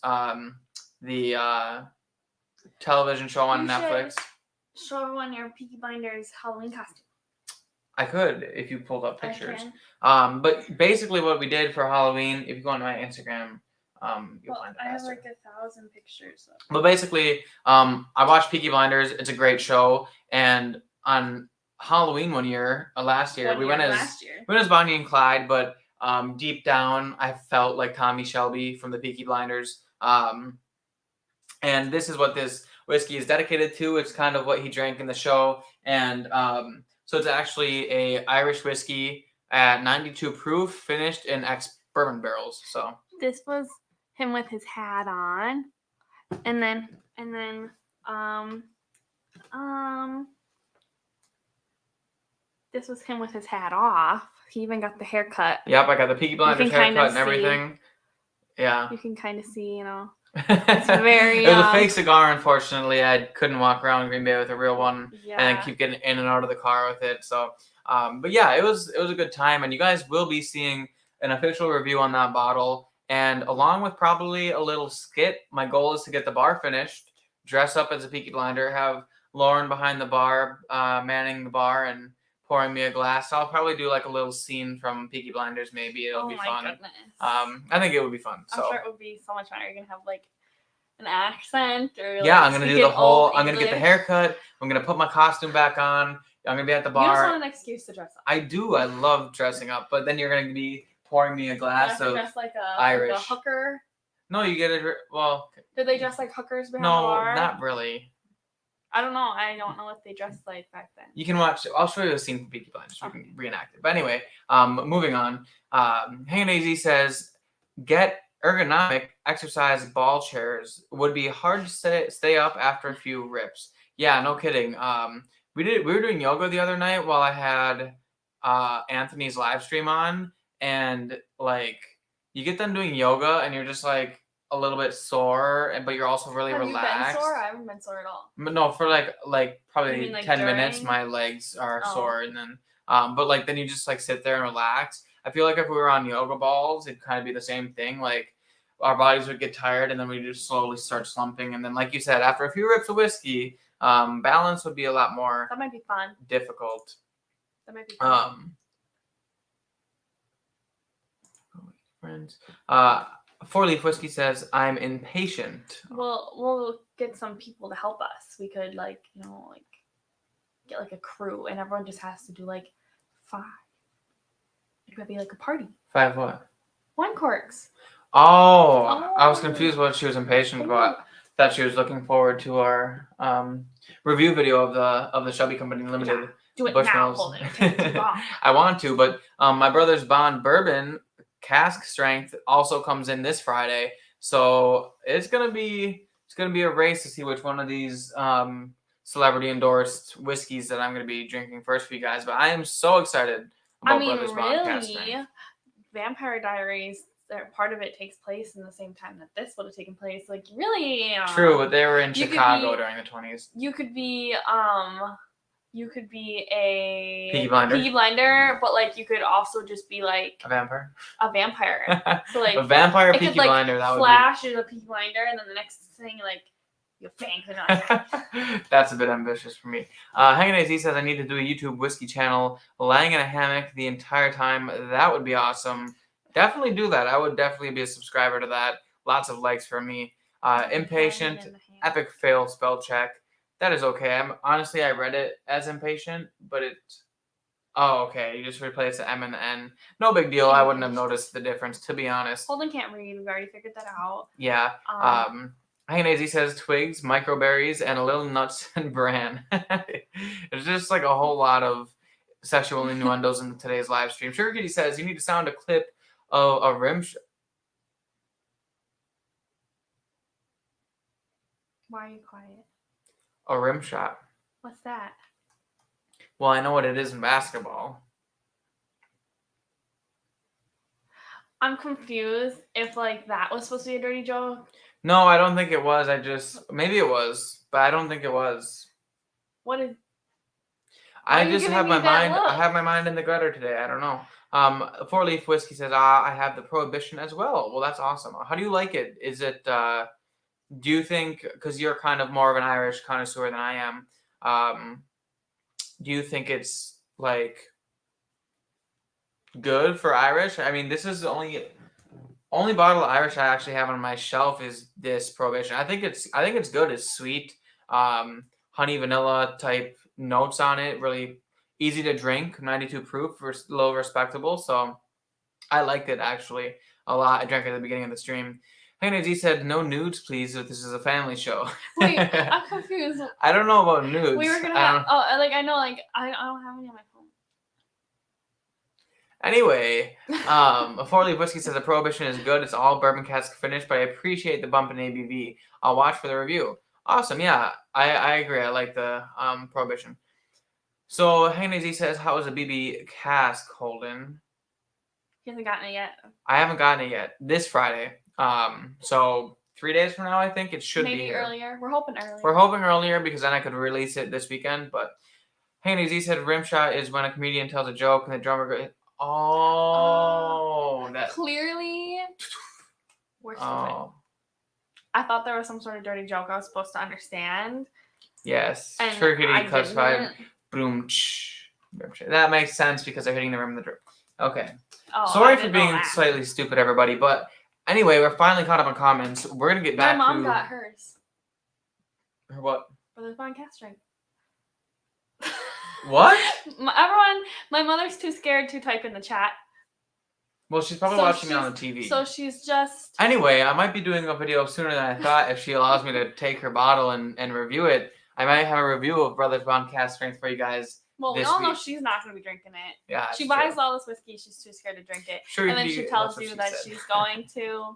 the television show on Netflix. Show everyone your Peaky Blinders Halloween costume. I could if you pulled up pictures. But basically what we did for Halloween, if you go on my Instagram, you'll find it faster. I have like 1,000 pictures. But basically, I watched Peaky Blinders. It's a great show. And on Halloween last year, we went as Bonnie and Clyde, but deep down, I felt like Tommy Shelby from the Peaky Blinders. And this is what this whiskey is dedicated to. It's kind of what he drank in the show. And so it's actually a Irish whiskey at 92 proof, finished in ex-bourbon barrels. So this was him with his hat on, and then this was him with his hat off. He even got the haircut. Yep, I got the Peaky Blinders haircut and everything. Yeah. You can kind of see, It's very. It was a fake cigar, unfortunately. I couldn't walk around Green Bay with a real one, and keep getting in and out of the car with it. So, but yeah, it was a good time, and you guys will be seeing an official review on that bottle, and along with probably a little skit. My goal is to get the bar finished, dress up as a Peaky Blinder, have Lauren behind the bar, manning the bar, and pouring me a glass. I'll probably do like a little scene from Peaky Blinders. Maybe it'll be fun. Goodness. I think it would be fun. So. I'm sure it would be so much fun. Are you gonna have like an accent or? Yeah, I'm gonna do the whole. I'm gonna get the haircut. I'm gonna put my costume back on. I'm gonna be at the bar. You just want an excuse to dress up. I do. I love dressing up, but then you're gonna be pouring me a glass of dress like a Irish. Like a hooker. No, you get it. Well. Did they dress like hookers behind the bar? No, not really. I don't know. I don't know what they dressed like back then. You can watch. I'll show you a scene from Peaky Blinders. So we can reenact it. But anyway, moving on. Hanging AZ says, "Get ergonomic exercise ball chairs. Would be hard to stay up after a few rips." Yeah, no kidding. We were doing yoga the other night while I had Anthony's live stream on, and like you get done doing yoga and you're just like a little bit sore, but you're also really relaxed. Have you been sore? I haven't been sore at all. But no, for like probably 10 minutes, my legs are sore, and then but like then you just like sit there and relax. I feel like if we were on yoga balls, it'd kind of be the same thing. Like our bodies would get tired, and then we just slowly start slumping, and then like you said, after a few rips of whiskey, balance would be a lot more. That might be fun. Difficult. That might be fun. Friends. 4-Leaf Whiskey says, "I'm impatient." We'll get some people to help us. We could get like a crew, and everyone just has to do like 5. It could be like a party. 5 what? Wine corks. Oh, I was confused what she was impatient about. Thought she was looking forward to our review video of the Shelby Company Limited. Yeah. Do it Bushmills. now. Hold it. I want to, but my brother's Bourbon cask strength also comes in this Friday. So it's gonna be a race to see which one of these celebrity endorsed whiskeys that I'm gonna be drinking first for you guys. But I am so excited about Brothers Bond Cask Strength. Vampire Diaries, part of it takes place in the same time that this would have taken place. Like, really? True, but they were in Chicago during the 20s. You could be a Peaky Blinder, but like you could also just be like a vampire. So like a vampire Peaky Blinder. That Flash is a Peaky Blinder, and then the next thing like you fangs and like. That's a bit ambitious for me. Hanging AZ says I need to do a YouTube whiskey channel, lying in a hammock the entire time. That would be awesome. Definitely do that. I would definitely be a subscriber to that. Lots of likes for me. Impatient, epic fail spell check. That is okay. Honestly, I read it as impatient, but it. Oh, okay. You just replaced the M and the N. No big deal. I wouldn't have noticed the difference, to be honest. Holden can't read. We've already figured that out. Yeah. Hanging says twigs, microberries, and a little nuts and bran. There's just like a whole lot of sexual innuendos in today's live stream. Sugar Kitty says you need to sound a clip of a rim. Why are you quiet? A rim shot. What's that? Well, I know what it is in basketball. I'm confused if like that was supposed to be a dirty joke. No, I don't think it was. Maybe it was, but I don't think it was. What is? I just have my mind. I have my mind in the gutter today. I don't know. 4-Leaf Whiskey says, I have the Prohibition as well. Well, that's awesome. How do you like it? Is it? Do you think, because you're kind of more of an Irish connoisseur than I am, do you think it's like good for Irish? I mean, this is the only bottle of Irish I actually have on my shelf is this Prohibition. I think it's good. It's sweet, honey vanilla type notes on it. Really easy to drink. 92 proof, low respectable. So I liked it actually a lot. I drank it at the beginning of the stream. Hannah Z said, "No nudes, please. If this is a family show." Wait, I'm confused. I don't know about nudes. We were gonna have. I know. Like, I don't have any on my phone. Anyway, a 4-Leaf Whiskey says the Prohibition is good. It's all bourbon cask finished, but I appreciate the bump in ABV. I'll watch for the review. Awesome. Yeah, I agree. I like the Prohibition. So Hannah Z says, "How is a BB cask, Holden?" He hasn't gotten it yet. I haven't gotten it yet. This Friday. So 3 days from now, I think it should be maybe earlier. We're hoping earlier. We're hoping earlier because then I could release it this weekend. But Hannah Z said rimshot is when a comedian tells a joke and the drummer goes, that clearly we're stupid. I thought there was some sort of dirty joke I was supposed to understand. Yes. Turkey classified. Boom. That makes sense because they're hitting the rim of the drum. Okay. Sorry for being slightly stupid, everybody, but anyway, we're finally caught up on comments. We're gonna get back to. My mom got hers. Her what? Brothers Bond Cask Strength. What? My mother's too scared to type in the chat. Well, she's probably watching me on the TV. So she's just. Anyway, I might be doing a video sooner than I thought if she allows me to take her bottle and review it. I might have a review of Brothers Bond Cask Strength for you guys. Well, we all know she's not going to be drinking it. Yeah, she buys all this whiskey. She's too scared to drink it. Sure, and then she tells you that she's going to.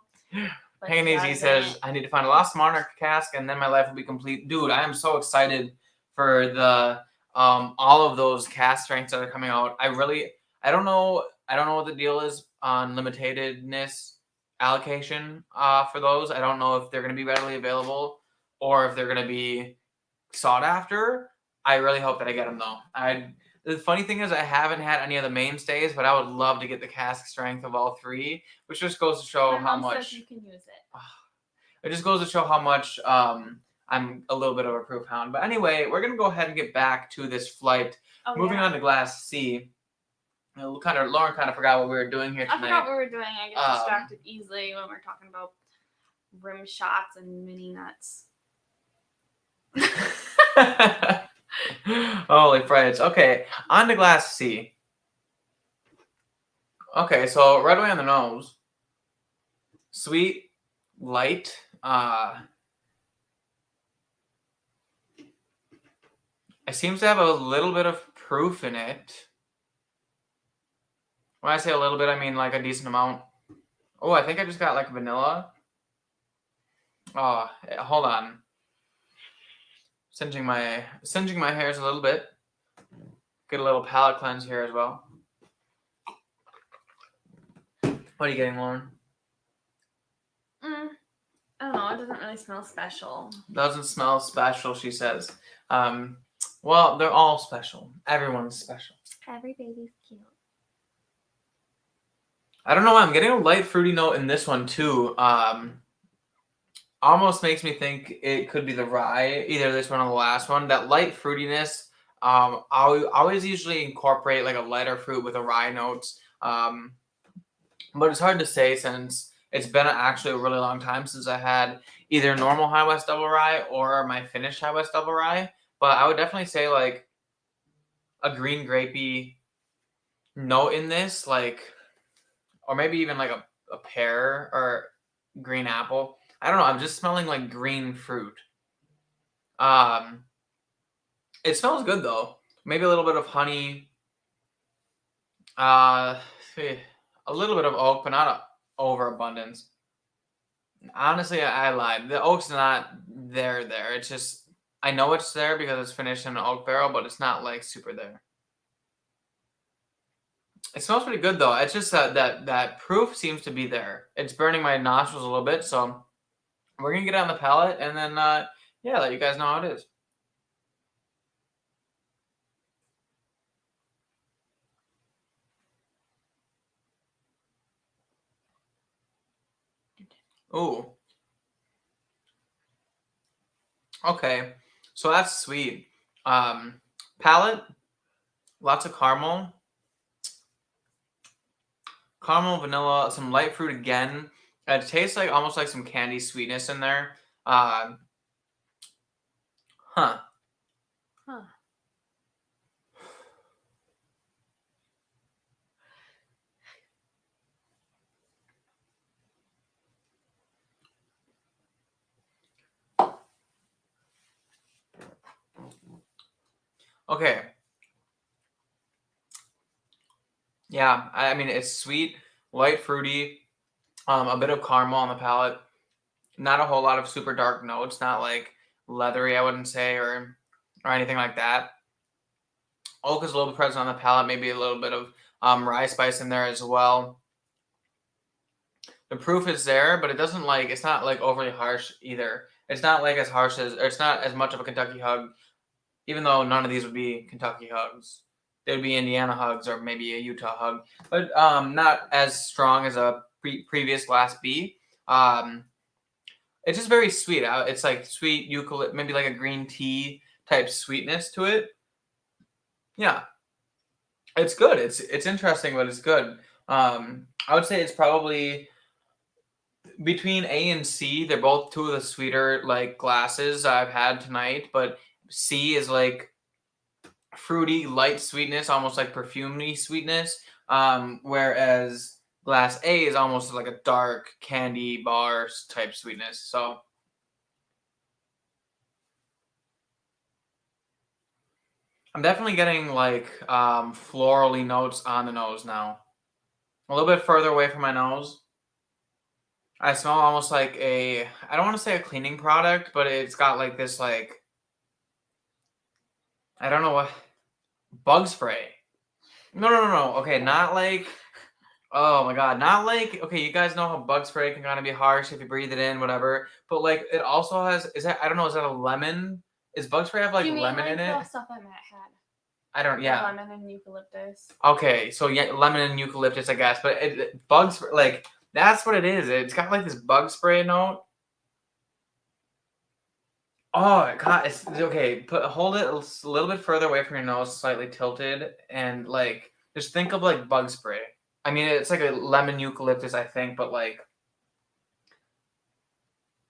Hanging says, I need to find a Lost Monarch cask and then my life will be complete. Dude, I am so excited for the all of those cask strengths that are coming out. I don't know what the deal is on limitedness allocation for those. I don't know if they're going to be readily available or if they're going to be sought after. I really hope that I get them though. The funny thing is I haven't had any of the mainstays, but I would love to get the cask strength of all three, which just goes to show how much you can use it. It just goes to show how much I'm a little bit of a proof hound. But anyway, we're gonna go ahead and get back to this flight. Moving on to Glass C. Lauren kind of forgot what we were doing here tonight. I forgot what we were doing. I get distracted easily when we're talking about rim shots and mini nuts. Holy friends. Okay, on to Glass C. Okay, so right away on the nose. Sweet, light. It seems to have a little bit of proof in it. When I say a little bit, I mean like a decent amount. Oh, I think I just got like vanilla. Oh, hold on. Singeing my hairs a little bit. Get a little palate cleanse here as well. What are you getting, Lauren? I don't know. It doesn't really smell special. Doesn't smell special, she says. Well, they're all special. Everyone's special. Every baby's cute. I don't know why I'm getting a light fruity note in this one too. Almost makes me think it could be the rye, either this one or the last one. That light fruitiness. I always usually incorporate like a lighter fruit with a rye notes. But it's hard to say since it's been actually a really long time since I had either normal High West Double Rye or my finished High West Double Rye. But I would definitely say like a green grapey note in this, like, or maybe even like a pear or green apple. I don't know. I'm just smelling like green fruit. It smells good though. Maybe a little bit of honey. A little bit of oak, but not overabundance. Honestly, I lied. The oak's not there. It's just, I know it's there because it's finished in an oak barrel, but it's not like super there. It smells pretty good though. It's just that proof seems to be there. It's burning my nostrils a little bit, so we're gonna get it on the palate and then yeah, let you guys know how it is. Ooh. Okay, so that's sweet. Palate, lots of caramel, vanilla, some light fruit again. It tastes like almost like some candy sweetness in there. Huh. Okay. Yeah, I mean it's sweet, light fruity, a bit of caramel on the palate. Not a whole lot of super dark notes. Not like leathery, I wouldn't say, or anything like that. Oak is a little bit present on the palate. Maybe a little bit of rye spice in there as well. The proof is there, but it doesn't like, it's not like overly harsh either. It's not like as harsh as, or it's not as much of a Kentucky hug, even though none of these would be Kentucky hugs. They would be Indiana hugs or maybe a Utah hug, but not as strong as a previous Glass B. It's just very sweet. It's like sweet eucalypt, maybe like a green tea type sweetness to it. Yeah, it's good. It's interesting, but it's good. I would say it's probably between A and C. They're both two of the sweeter like glasses I've had tonight, but C is like fruity, light sweetness, almost like perfumey sweetness. Whereas Glass A is almost like a dark candy bar type sweetness. So I'm definitely getting like florally notes on the nose now. A little bit further away from my nose. I smell almost like I don't want to say a cleaning product, but it's got like this like, I don't know what, bug spray. No. Okay, not like, oh my god, not like, okay, you guys know how bug spray can kind of be harsh if you breathe it in, whatever. But like it also has, I don't know, is that a lemon? Is bug spray have like lemon in it? The stuff that Matt had. I don't, yeah. Lemon and eucalyptus. Okay, so yeah, lemon and eucalyptus, I guess. But bug spray, like, that's what it is. It's got like this bug spray note. Oh god, it's okay. Hold it a little bit further away from your nose, slightly tilted, and like just think of like bug spray. I mean, it's like a lemon eucalyptus, I think, but like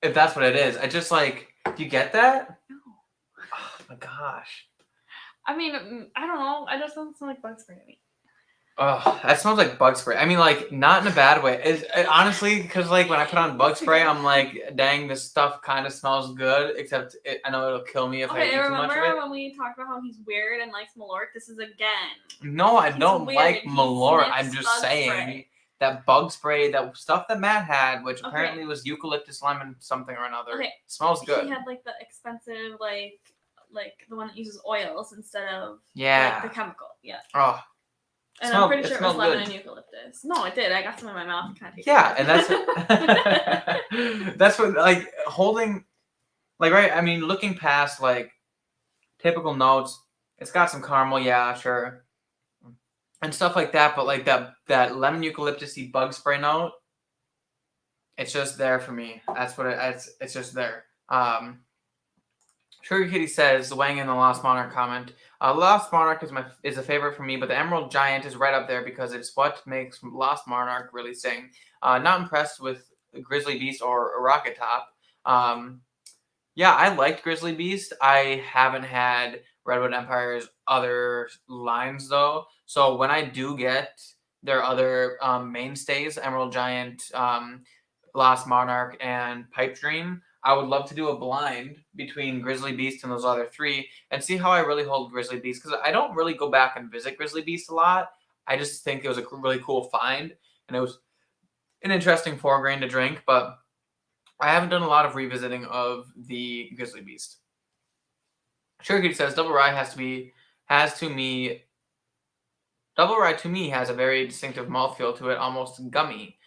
if that's what it is, I just like, do you get that? No. Oh my gosh. I mean, I don't know. I just don't smell like bug spray to me. Oh, that smells like bug spray. I mean, like, not in a bad way. Honestly, because, like, when I put on bug spray, I'm like, dang, this stuff kind of smells good, except I know it'll kill me if I eat too much of it. Remember when we talked about how he's weird and likes Malort? This is again. No, I don't like Malort. I'm just saying. that bug spray, that stuff that Matt had, which apparently was eucalyptus lemon something or another. Okay. Smells good. He had like the expensive like the one that uses oils instead of like the chemical. Yeah. Oh. And I'm pretty sure it was lemon and eucalyptus. No, it did. I got some in my mouth. And that's that's what like holding like right. I mean, looking past like typical notes, it's got some caramel, yeah, sure, and stuff like that. But like that lemon eucalyptusy bug spray note, it's just there for me. That's what it's just there. Sugar Kitty says, weighing in the Lost Monarch comment, Lost Monarch is a favorite for me, but the Emerald Giant is right up there because it's what makes Lost Monarch really sing. Not impressed with Grizzly Beast or Rocket Top. Yeah, I liked Grizzly Beast. I haven't had Redwood Empire's other lines though. So when I do get their other mainstays, Emerald Giant, Lost Monarch, and Pipe Dream, I would love to do a blind between Grizzly Beast and those other three and see how I really hold Grizzly Beast, because I don't really go back and visit Grizzly Beast a lot. I just think it was a really cool find, and it was an interesting 4 grain to drink, but I haven't done a lot of revisiting of the Grizzly Beast. Sugar Kitty says, Double Rye to me has a very distinctive mouthfeel to it, almost gummy.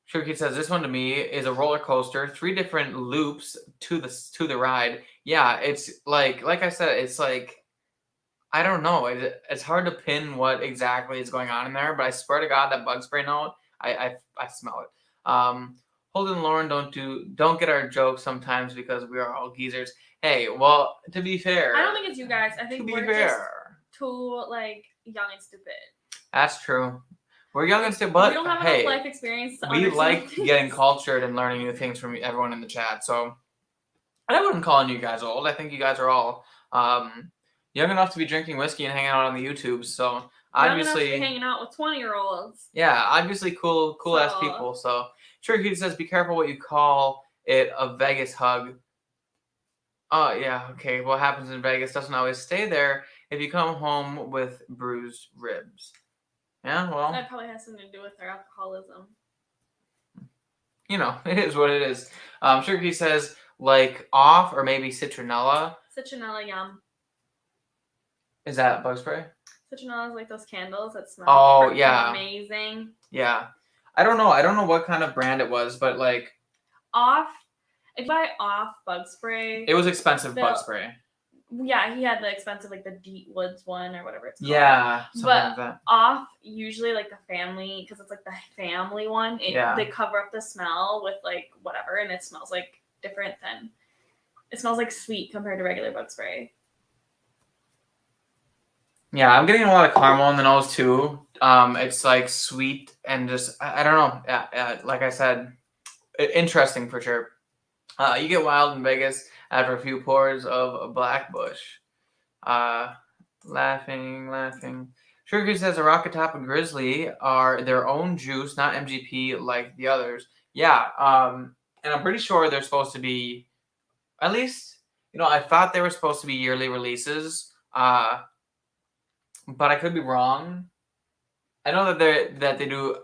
Sugar Kitty says, this one to me is a roller coaster, 3 different loops to the ride. Yeah, it's like I said, it's like, I don't know. It's hard to pin what exactly is going on in there, but I swear to God, that bug spray note, I smell it. Holden and Lauren don't get our jokes sometimes because we are all geezers. Hey, well, to be fair, I don't think it's you guys. I think we're just too like young and stupid. That's true. We're young and stupid, but we don't have enough life experience. We like getting cultured and learning new things from everyone in the chat. So I wouldn't call you guys old. I think you guys are all young enough to be drinking whiskey and hanging out on the YouTube. So obviously young enough to be hanging out with 20-year-olds. Yeah, obviously cool ass people. So Sugar Kitty says, be careful what you call it, a Vegas hug. Oh yeah, okay. What happens in Vegas doesn't always stay there if you come home with bruised ribs. Yeah, well, that probably has something to do with their alcoholism. You know, it is what it is. Sugar Kitty says, like off or maybe citronella. Citronella, yum. Is that bug spray? Citronella is like those candles that smell amazing. Yeah. I don't know what kind of brand it was, but like off. If you buy off bug spray, it was expensive bug spray. Yeah, he had the expensive, like the Deep Woods one or whatever it's called. Yeah, but like that. Off usually like the family, because it's like the family one. They cover up the smell with like whatever, and it smells like different than. It smells like sweet compared to regular bug spray. Yeah, I'm getting a lot of caramel in the nose too. It's like sweet and just I don't know. Yeah, like I said, interesting for sure. You get wild in Vegas after a few pours of Black Bush. Laughing. Sugar Kitty says a Rocket Top and Grizzly are their own juice, not MGP like the others. Yeah, and I'm pretty sure they're supposed to be, at least, I thought they were supposed to be yearly releases. But I could be wrong. I know that they do.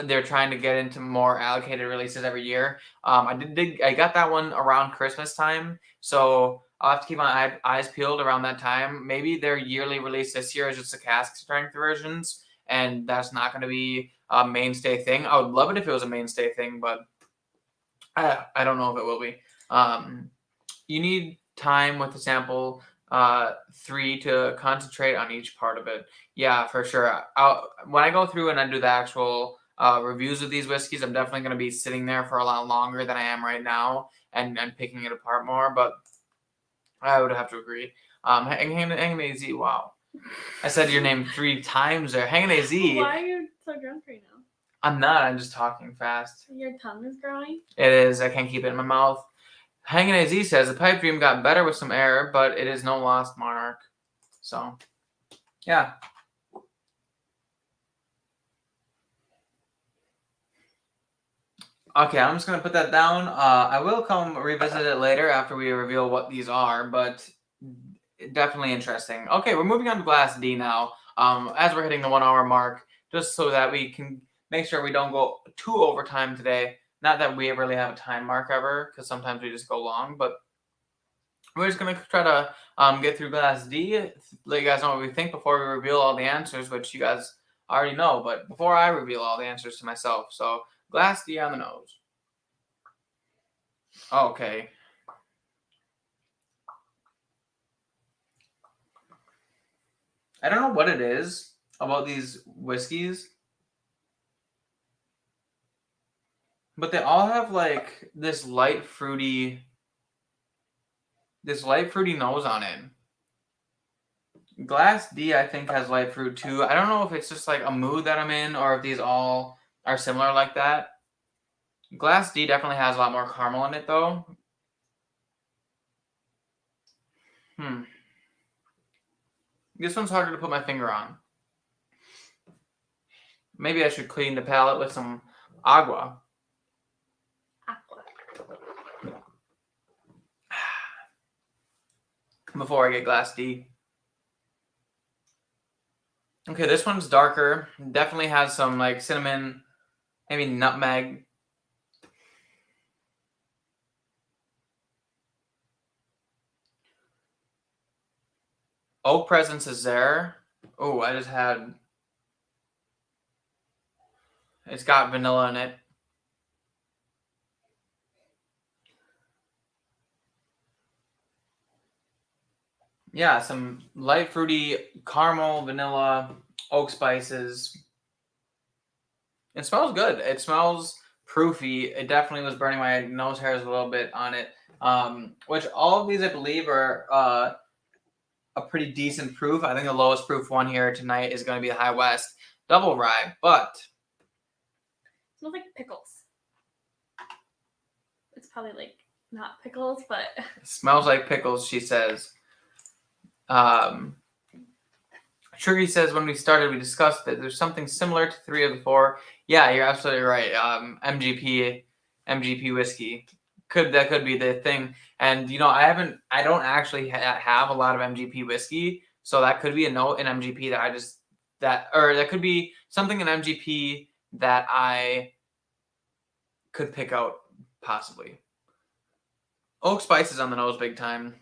They're trying to get into more allocated releases every year. I got that one around Christmas time, so I'll have to keep my eyes peeled around that time. Maybe their yearly release this year is just the cask strength versions, and that's not going to be a mainstay thing. I would love it if it was a mainstay thing, but I don't know if it will be. You need time with the sample 3 to concentrate on each part of it. Yeah, for sure. When I go through and I do the actual reviews of these whiskeys, I'm definitely going to be sitting there for a lot longer than I am right now and picking it apart more, but I would have to agree. Hanging AZ, wow. I said your name 3 times there. Hanging AZ. Why are you so drunk right now? I'm not. I'm just talking fast. Your tongue is growing? It is. I can't keep it in my mouth. Hanging AZ says, the pipe dream got better with some air, but it is no Lost Monarch. So, yeah. Okay, I'm just going to put that down. I will come revisit it later after we reveal what these are, but definitely interesting. Okay, we're moving on to Glass D now. As we're hitting the 1 hour mark, just so that we can make sure we don't go too overtime today. Not that we really have a time mark ever, because sometimes we just go long, but we're just going to try to get through Glass D, let you guys know what we think before we reveal all the answers, which you guys already know, but before I reveal all the answers to myself. So, Glass D on the nose. Okay. I don't know what it is about these whiskeys, but they all have like this light fruity nose on it. Glass D, I think, has light fruit too. I don't know if it's just like a mood that I'm in or if these all are similar like that. Glass D definitely has a lot more caramel in it though. This one's harder to put my finger on. Maybe I should clean the palate with some agua. Before I get Glass D. Okay, this one's darker. Definitely has some like cinnamon, maybe nutmeg. Oak presence is there. Oh, I just had... It's got vanilla in it. Yeah, some light fruity caramel, vanilla, oak spices. It smells good. It smells proofy. It definitely was burning my nose hairs a little bit on it. Which all of these, I believe, are a pretty decent proof. I think the lowest proof one here tonight is going to be the High West Double Rye, but... It smells like pickles. It's probably like not pickles, but... It smells like pickles, she says. Sugar says, when we started, we discussed that there's something similar to 3 of the 4. Yeah, you're absolutely right. MGP whiskey. That could be the thing. And, you know, I don't actually have a lot of MGP whiskey. So that could be a note in MGP that could be something in MGP that I could pick out, possibly. Oak spices on the nose big time.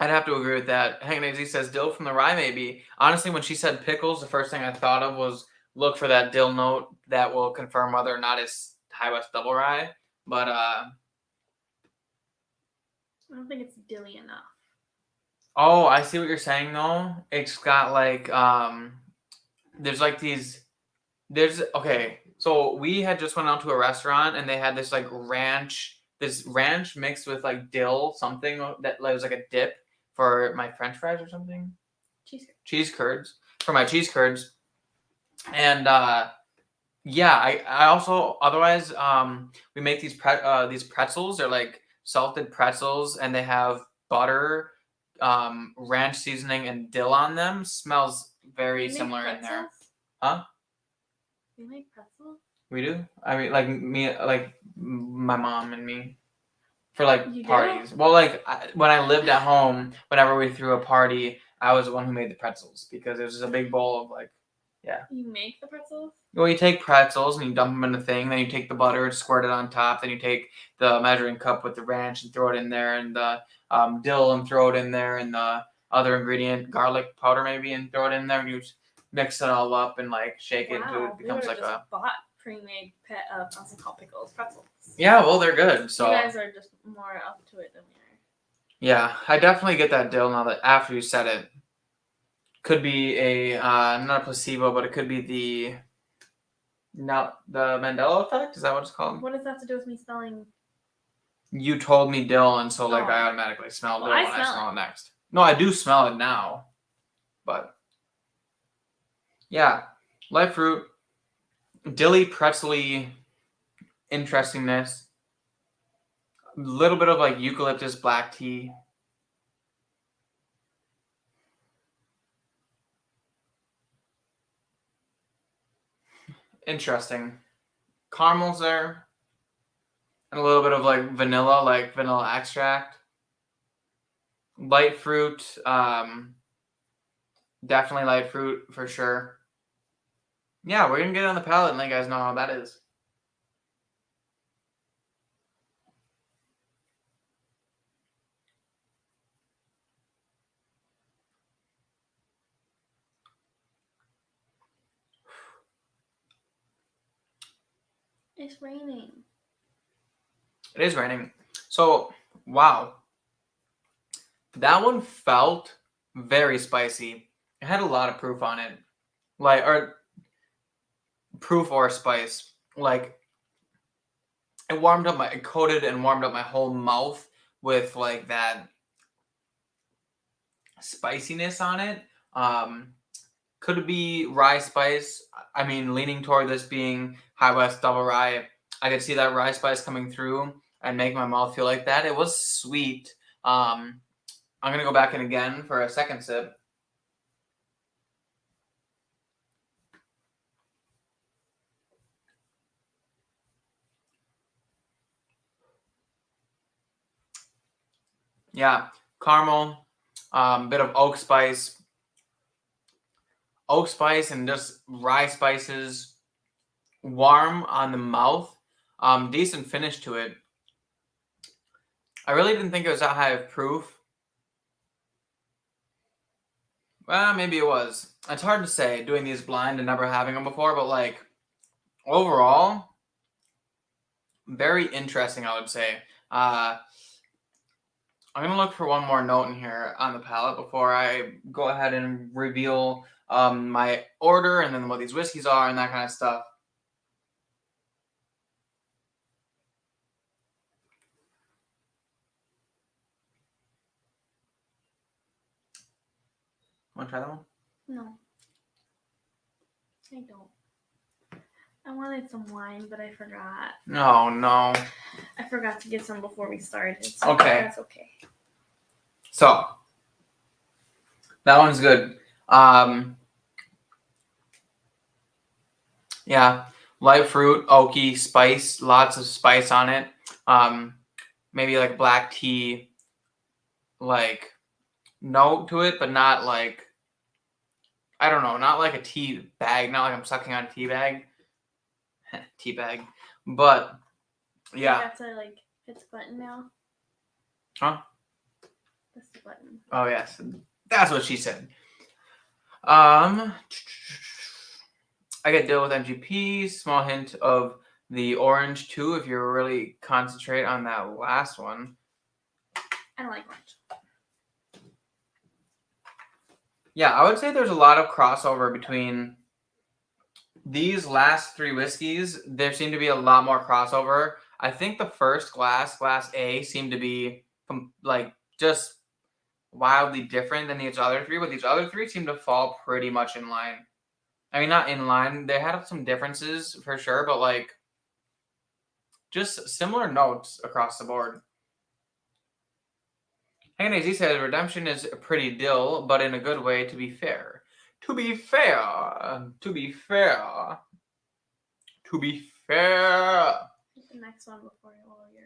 I'd have to agree with that. Hank Nazy says dill from the rye, maybe. Honestly, when she said pickles, the first thing I thought of was look for that dill note that will confirm whether or not it's High West Double Rye. But I don't think it's dilly enough. Oh, I see what you're saying though. It's got like there's like okay. So we had just went out to a restaurant and they had this like ranch mixed with like dill something that was like a dip for my French fries or something. Cheese curds for my cheese curds. And yeah, I also otherwise we make these pretzels. They're like salted pretzels and they have butter, ranch seasoning and dill on them. Smells very similar in there. Huh? You make pretzels? We do. I mean, like me, like my mom and me, for like parties. Well, like when I lived at home, whenever we threw a party, I was the one who made the pretzels because it was just a big bowl of like, yeah. You make the pretzels? Well, you take pretzels and you dump them in the thing. Then you take the butter and squirt it on top. Then you take the measuring cup with the ranch and throw it in there, and the dill and throw it in there, and the other ingredient, garlic powder maybe, and throw it in there. And you mix it all up and like shake it until it becomes like a. Bought pre-made pickles, pretzels. Yeah, well, they're good. So you guys are just more up to it than we are. Yeah, I definitely get that dill now that after you said it. Could be a not a placebo, but it could be the Mandela effect. Is that what it's called? What does that have to do with me smelling? You told me dill, and so like I automatically smelled it when I smell it next. No, I do smell it now, but yeah, light fruit, dilly, pretzely, interestingness, a little bit of like eucalyptus black tea. Interesting. Caramels there. And a little bit of like vanilla extract. Light fruit. Definitely light fruit for sure. Yeah, we're gonna get it on the palate and let you guys know how that is. It's raining. It is raining. So, wow. That one felt very spicy. It had a lot of proof on it. Like, or proof or spice. Like, it coated and warmed up my whole mouth with like that spiciness on it. Could it be rye spice? I mean, leaning toward this being High West double rye. I could see that rye spice coming through and make my mouth feel like that. It was sweet. I'm gonna go back in again for a second sip. Yeah, caramel, bit of oak spice and just rye spices, warm on the mouth, decent finish to it. I really didn't think it was that high of proof. Well, maybe it was. It's hard to say doing these blind and never having them before, but like overall, very interesting, I would say. I'm gonna look for one more note in here on the palate before I go ahead and reveal my order and then what these whiskeys are and that kind of stuff. Want to try that one? No. I don't. I wanted some wine, but I forgot. Oh, no. I forgot to get some before we started. So Okay. That's okay. So, that one's good. Yeah, light fruit, oaky, spice, lots of spice on it. Maybe like black tea, like note to it, but not like, I don't know, not like a tea bag, not like I'm sucking on a tea bag. Tea bag. But, yeah. You have to like hit the button now. Huh? That's the button. Oh, yes. That's what she said. I get deal with MGP, small hint of the orange too, if you really concentrate on that last one. I don't like orange. Yeah, I would say there's a lot of crossover between these last three whiskeys. There seemed to be a lot more crossover. I think the first glass A, seemed to be like just wildly different than these other three, but these other three seem to fall pretty much in line. I mean, not in line. They had some differences for sure, but like just similar notes across the board. Anyways, he says redemption is pretty dill, but in a good way, to be fair. To be fair. To be fair. To be fair. Get the next one before you roll your.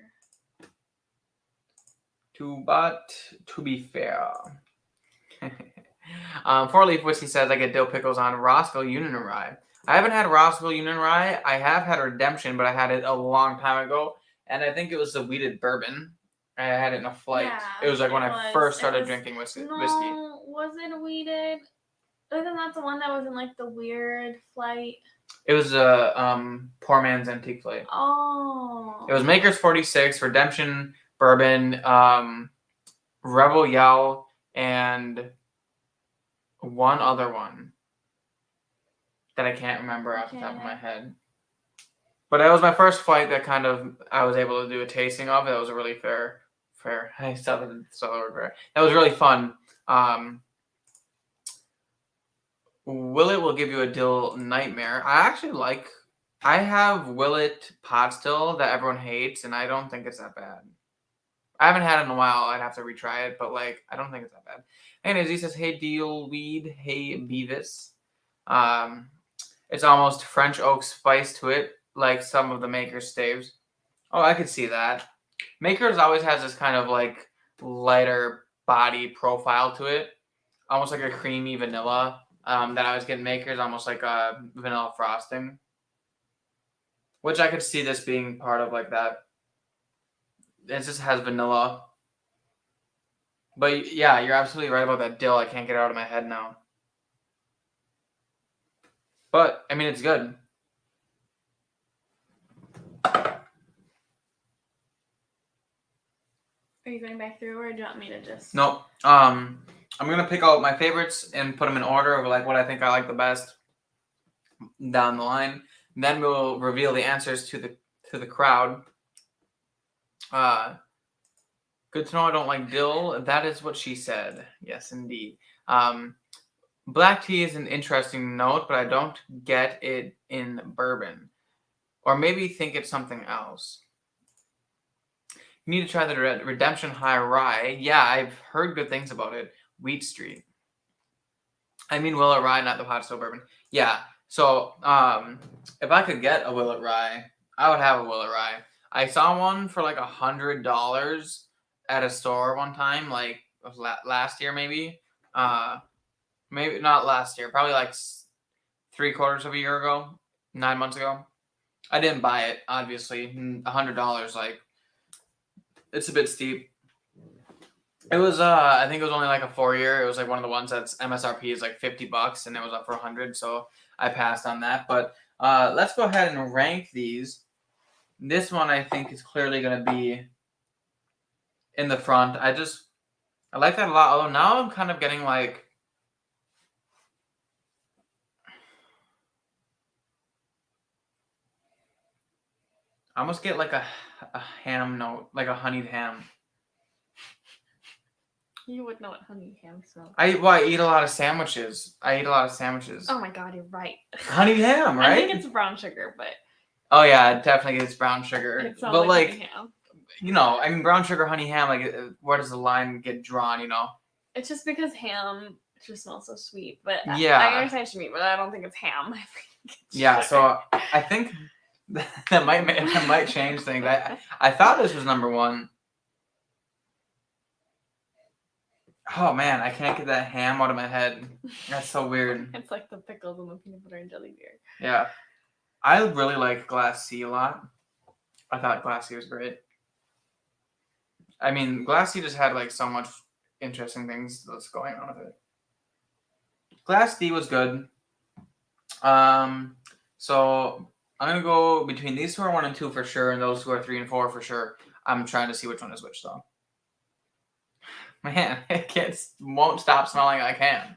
To be fair. 4-leaf whiskey says I get dill pickles on Rossville Union Rye. I haven't had Rossville Union Rye. I have had Redemption, but I had it a long time ago, and I think it was the wheated bourbon. I had it in a flight. Yeah, it was like when I first started drinking whiskey. No, was it wheated? Wasn't that the one that was in like the weird flight? It was a poor man's antique flight. Oh. It was Maker's 46, Redemption, Bourbon, Rebel Yell, and one other one that I can't remember off the top of my head. But that was my first flight that kind of I was able to do a tasting of. That was a really fair. I still the word fair. That was really fun. Willet will give you a dill nightmare. I have Willet pot still that everyone hates, and I don't think it's that bad. I haven't had it in a while. I'd have to retry it, but like I don't think it's that bad. Anyways, he says, "Hey Deal Weed, hey Beavis." It's almost French oak spice to it, like some of the Maker's staves. Oh, I could see that. Maker's always has this kind of like lighter body profile to it, almost like a creamy vanilla that I was getting Makers, almost like a vanilla frosting. Which I could see this being part of like that. It just has vanilla. But yeah, you're absolutely right about that dill. I can't get it out of my head now. But, I mean, it's good. Are you going back through, or do you want me to just... Nope. I'm going to pick out my favorites and put them in order of like what I think I like the best down the line. And then we'll reveal the answers to the crowd. Good to know I don't like dill. That is what she said. Yes, indeed. Black tea is an interesting note, but I don't get it in bourbon. Or maybe think it's something else. You need to try the Redemption High Rye. Yeah, I've heard good things about it. Wheat Street. I mean Willow Rye, not the hot stove bourbon. Yeah, so if I could get a Willow Rye, I would have a Willow Rye. I saw one for like $100 at a store one time, like last year maybe. Maybe not last year, probably like 3/4 of a year ago, 9 months ago. I didn't buy it, obviously. $100, like, it's a bit steep. It was, I think it was only like a 4-year. It was like one of the ones that's MSRP is like $50, and it was up for $100, so I passed on that. But let's go ahead and rank these. This one I think is clearly going to be in the front. I like that a lot. Although now I'm kind of getting like, I almost get like a ham note, like a honeyed ham. You would know what honeyed ham smells. I eat a lot of sandwiches. Oh my god, you're right. Honeyed ham, right? I think it's brown sugar, but... Oh yeah, it definitely is brown sugar. It smells but like honey ham. You know, I mean, brown sugar, honey ham, like, where does the line get drawn, you know? It's just because ham just smells so sweet, but yeah. I understand what you mean, but I don't think it's ham. I think it's yeah, sugar. So I think that might change things. I thought this was number one. Oh man, I can't get that ham out of my head. That's so weird. It's like the pickles and the peanut butter and jelly beer. Yeah. I really like Glass C a lot. I thought Glass C was great. I mean, Glass C just had like so much interesting things that's going on with it. Glass D was good. So I'm gonna go between these two are 1 and 2 for sure, and those two are 3 and 4 for sure. I'm trying to see which one is which though. Man, it won't stop smelling like ham.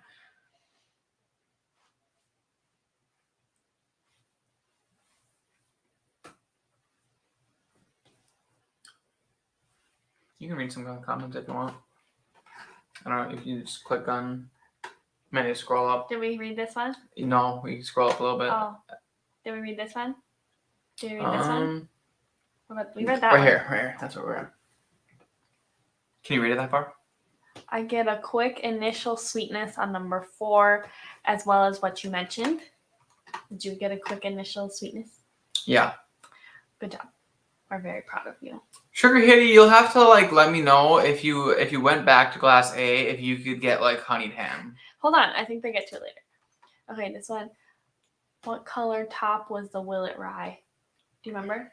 You can read some comments if you want. I don't know if you just click on, maybe scroll up. Did we read this one? No, we can scroll up a little bit. Oh, did we read this one? Did we read this one? We read that right one. Right here. That's what we're at. Can you read it that far? I get a quick initial sweetness on number 4, as well as what you mentioned. Did you get a quick initial sweetness? Yeah. Good job. We're very proud of you. Sugar Hitty, you'll have to like let me know if you went back to Glass A, if you could get like honeyed ham. Hold on, I think they get to it later. Okay, this one. What color top was the Willow Rye? Do you remember?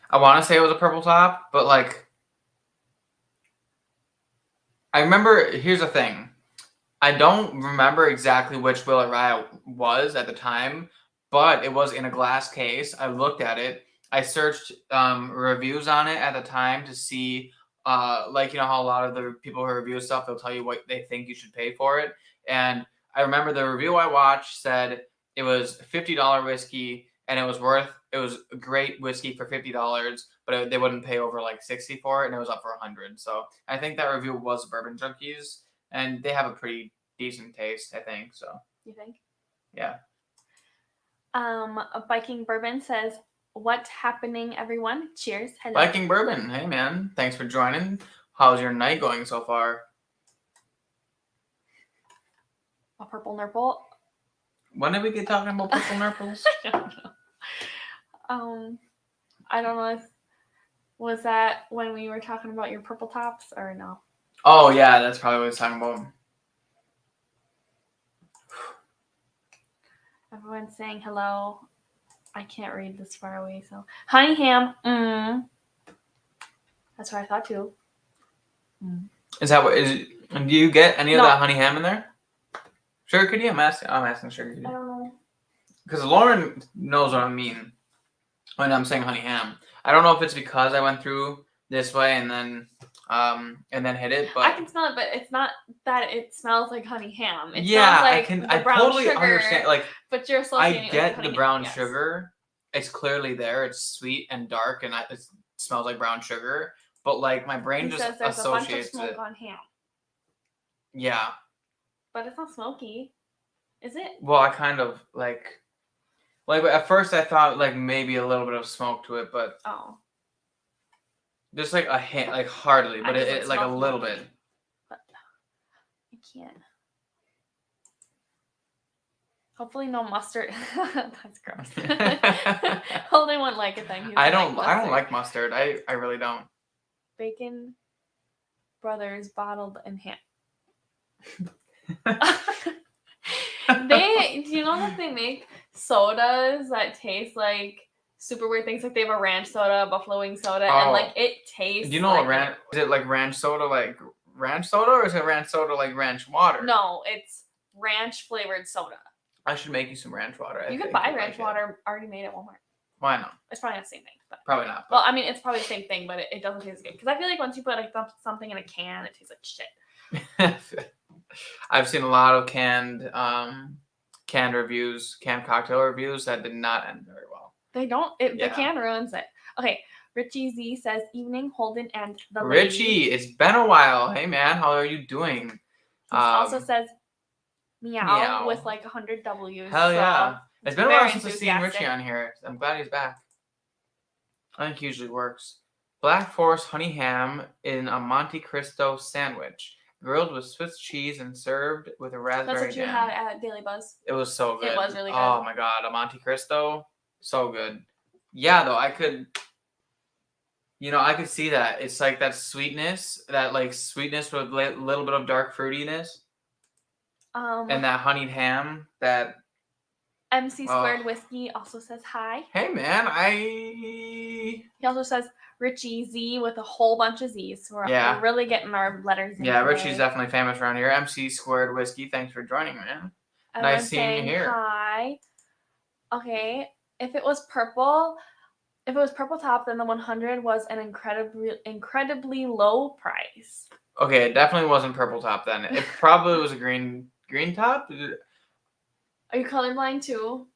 I want to say it was a purple top, but like, I remember. Here's the thing. I don't remember exactly which Willow Rye was at the time, but it was in a glass case. I looked at it. I searched reviews on it at the time to see, like, you know how a lot of the people who review stuff, they'll tell you what they think you should pay for it. And I remember the review I watched said it was $50 whiskey, and it was a great whiskey for $50, but they wouldn't pay over like $60 for it, and it was up for $100. So I think that review was Bourbon Junkies, and they have a pretty decent taste, I think. So you think? Yeah. A Viking Bourbon says, "What's happening, everyone? Cheers." Hello. Viking Bourbon. Hey, man. Thanks for joining. How's your night going so far? A purple nurple. When did we get talking about purple nurples? I don't know. I don't know if was that when we were talking about your purple tops or no? Oh yeah, that's probably what I was talking about. Everyone's saying hello. I can't read this far away, so honey ham. That's what I thought too. Is that what is? Do you get any of that honey ham in there? Sugar cookie? I'm asking sugar cookie. I don't know. Because Lauren knows what I mean when I'm saying honey ham. I don't know if it's because I went through this way and then hit it, but I can smell it, but it's not that it smells like honey ham. It yeah, smells like I totally sugar, understand. Like, but you're associating I get with the brown sugar. It's clearly there. It's sweet and dark, and it smells like brown sugar. But like my brain just there's associates a bunch of smoke it. on ham. Yeah. But it's not smoky, is it? Well, I kind of like at first I thought like maybe a little bit of smoke to it, but just like a hint, like hardly, but it like a little bit. But I can't. Hopefully no mustard. That's gross. Hopefully won't like it then. I don't like mustard. I really don't. Bacon Brothers bottled in ham. Do you know that they make sodas that taste like super weird things? Like they have a ranch soda, a buffalo wing soda, and like it tastes. Do you know what ranch? Is it like ranch soda, or is it ranch soda like ranch water? No, it's ranch flavored soda. I should make you some ranch water. You can buy ranch water already made at Walmart. Why not? It's probably not the same thing. But... Probably not. Well, I mean, it's probably the same thing, but it doesn't taste good. Because I feel like once you put like something in a can, it tastes like shit. I've seen a lot of canned cocktail reviews that did not end very well. They don't. The can ruins it. Okay, Richie Z says, "Evening, Holden and the lady." Richie, it's been a while. Hey man, how are you doing? He also says, meow with like 100 W's. Hell yeah! It's been a while since I've seen Richie on here. I'm glad he's back. I think it usually works. Black Forest honey ham in a Monte Cristo sandwich. Grilled with Swiss cheese and served with a raspberry jam. That's what you had at Daily Buzz. It was so good. It was really good. Oh my god, a Monte Cristo, so good. Yeah, though I could see that. It's like that sweetness with a little bit of dark fruitiness. And that honeyed ham. That MC Squared Whiskey also says hi. Hey man, He also says Richie Z with a whole bunch of Z's. So we're really getting our letters in. Yeah, today. Richie's definitely famous around here. MC Squared Whiskey, thanks for joining, man. Nice seeing you here. Hi. Okay, if it was purple top, then the 100 was an incredibly low price. Okay, it definitely wasn't purple top then. It probably was a green top. Are you colorblind too?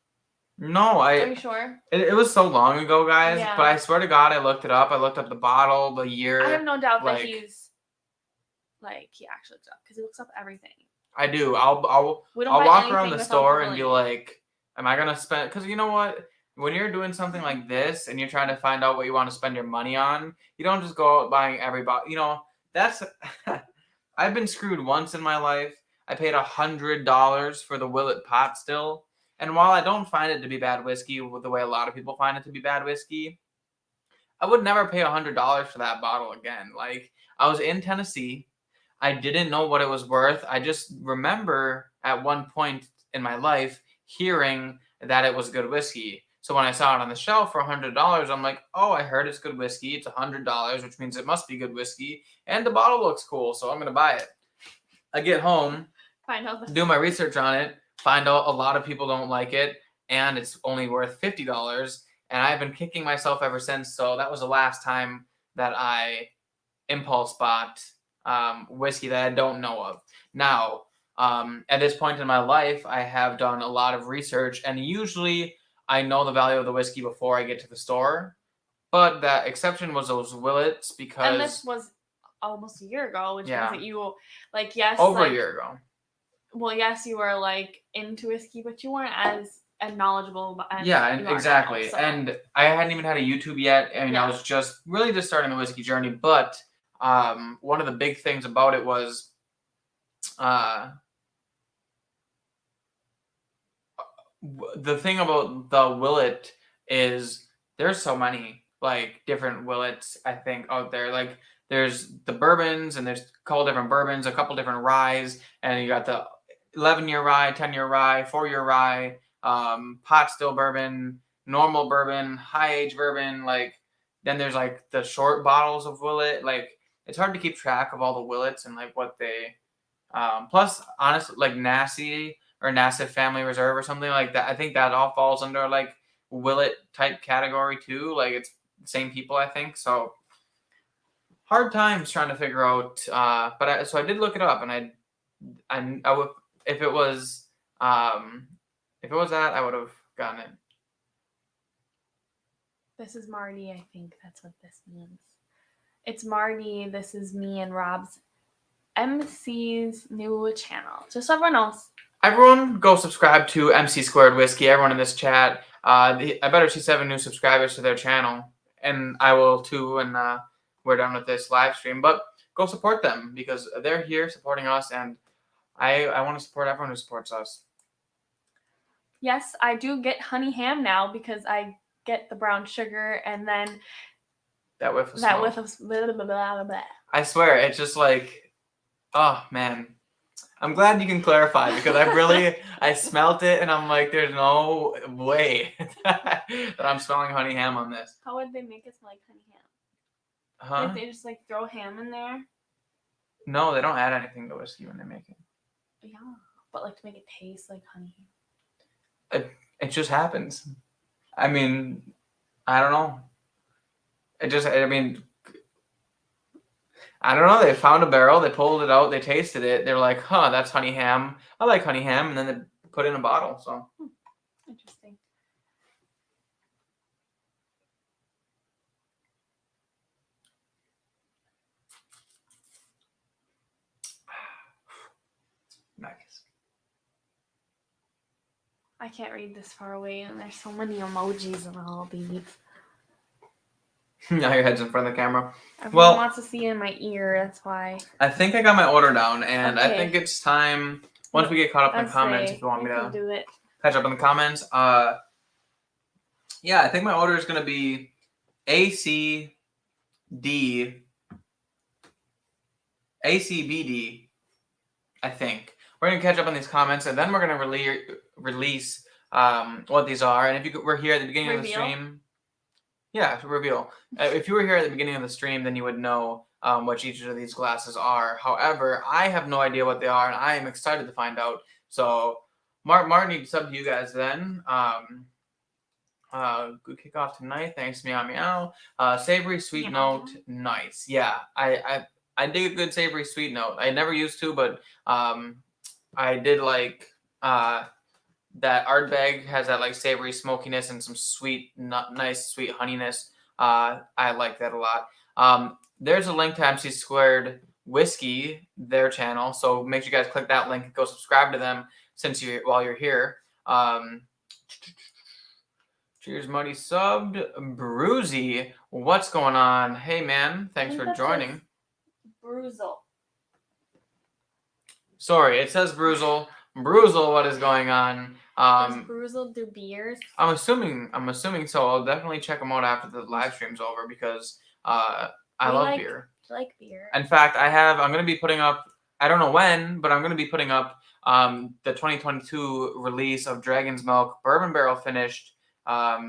No, Are you sure? It was so long ago, guys. Yeah. But I swear to God, I looked it up. I looked up the bottle, the year. I have no doubt that he actually looked up because he looks up everything. I do. I'll walk around the store and be like, "Am I gonna spend?" Because you know what? When you're doing something like this and you're trying to find out what you want to spend your money on, you don't just go out buying every bottle. You know, that's. I've been screwed once in my life. I paid $100 for the Willet pot still. And while I don't find it to be bad whiskey the way a lot of people find it to be bad whiskey, I would never pay $100 for that bottle again. Like, I was in Tennessee. I didn't know what it was worth. I just remember at one point in my life hearing that it was good whiskey. So when I saw it on the shelf for $100, I'm like, oh, I heard it's good whiskey. It's $100, which means it must be good whiskey. And the bottle looks cool, so I'm going to buy it. I get home, do my research on it, find out a lot of people don't like it, and it's only worth $50. And I've been kicking myself ever since. So that was the last time that I impulse bought whiskey that I don't know of. Now, at this point in my life, I have done a lot of research, and usually I know the value of the whiskey before I get to the store. But the exception was those Willets because... And this was almost a year ago, which means that you, like, yes... Over a year ago. Well, yes, you were, like, into whiskey, but you weren't as knowledgeable as exactly. Now, so. And I hadn't even had a YouTube yet. I mean, I was just starting the whiskey journey. But one of the big things about it was the thing about the Willet is there's so many like different Willets, I think, out there. Like there's the bourbons, and there's a couple different bourbons, a couple different ryes, and you got the 11-year rye, 10-year rye, 4-year rye. pot still bourbon, normal bourbon, high age bourbon. Like then there's like the short bottles of Willet. Like it's hard to keep track of all the Willets and like what they. Plus, honestly, like Nasty or Nassif Family Reserve or something like that. I think that all falls under like Willet type category too. Like it's the same people, I think. So hard times trying to figure out. So I did look it up, and I would if it was that I would have gotten it. This is Marty. I think that's what this means. It's Marty. This is me and Rob's MC's new channel. Just so everyone knows. Everyone go subscribe to MC Squared Whiskey. Everyone in this chat. I bet she's 7 new subscribers to their channel. And I will too when we're done with this live stream. But go support them because they're here supporting us. And I want to support everyone who supports us. Yes, I do get honey ham now because I get the brown sugar and then that whiff of blah, blah, blah, blah. I swear, it's just like... Oh, man. I'm glad you can clarify because I smelt it and I'm like, there's no way that I'm smelling honey ham on this. How would they make it smell like honey ham? Huh? Like they just like throw ham in there? No, they don't add anything to whiskey when they make it. Yeah, but like to make it taste like honey ham. It just happens. I mean, I don't know. I don't know. They found a barrel. They pulled it out. They tasted it. They're like, huh, that's honey ham. I like honey ham. And then they put it in a bottle. So Interesting. Nice. I can't read this far away. And there's so many emojis and all these. Now your head's in front of the camera. Everyone wants to see in my ear. That's why. I think I got my order down, and okay. I think it's time. Once we get caught up in the comments, if you want me to do it. Catch up in the comments. Yeah, I think my order is gonna be ACBD, I think. We're gonna catch up on these comments, and then we're gonna release what these are. And if you were here at the beginning of the stream. Yeah, to reveal. If you were here at the beginning of the stream, then you would know what each of these glasses are. However, I have no idea what they are, and I am excited to find out. So, Martin, need to sub to you guys then. Good kickoff tonight. Thanks, meow meow. Savory sweet note, nice. Yeah, I dig a good savory sweet note. I never used to, but I did like. That Ardbeg has that like savory smokiness and some sweet, nice sweet honeyness. I like that a lot. There's a link to MC Squared Whiskey, their channel. So make sure you guys click that link and go subscribe to them while you're here. Cheers, Muddy subbed. Bruzy, what's going on? Hey man, thanks for joining. Bruzel. Sorry, it says Bruzel. Bruzel, what is going on? Does Bruzel do beers? I'm assuming so. I'll definitely check them out after the live stream's over because I love beer. I like beer. In fact, I'm going to be putting up, I don't know when, but I'm going to be putting up the 2022 release of Dragon's Milk Bourbon Barrel Finished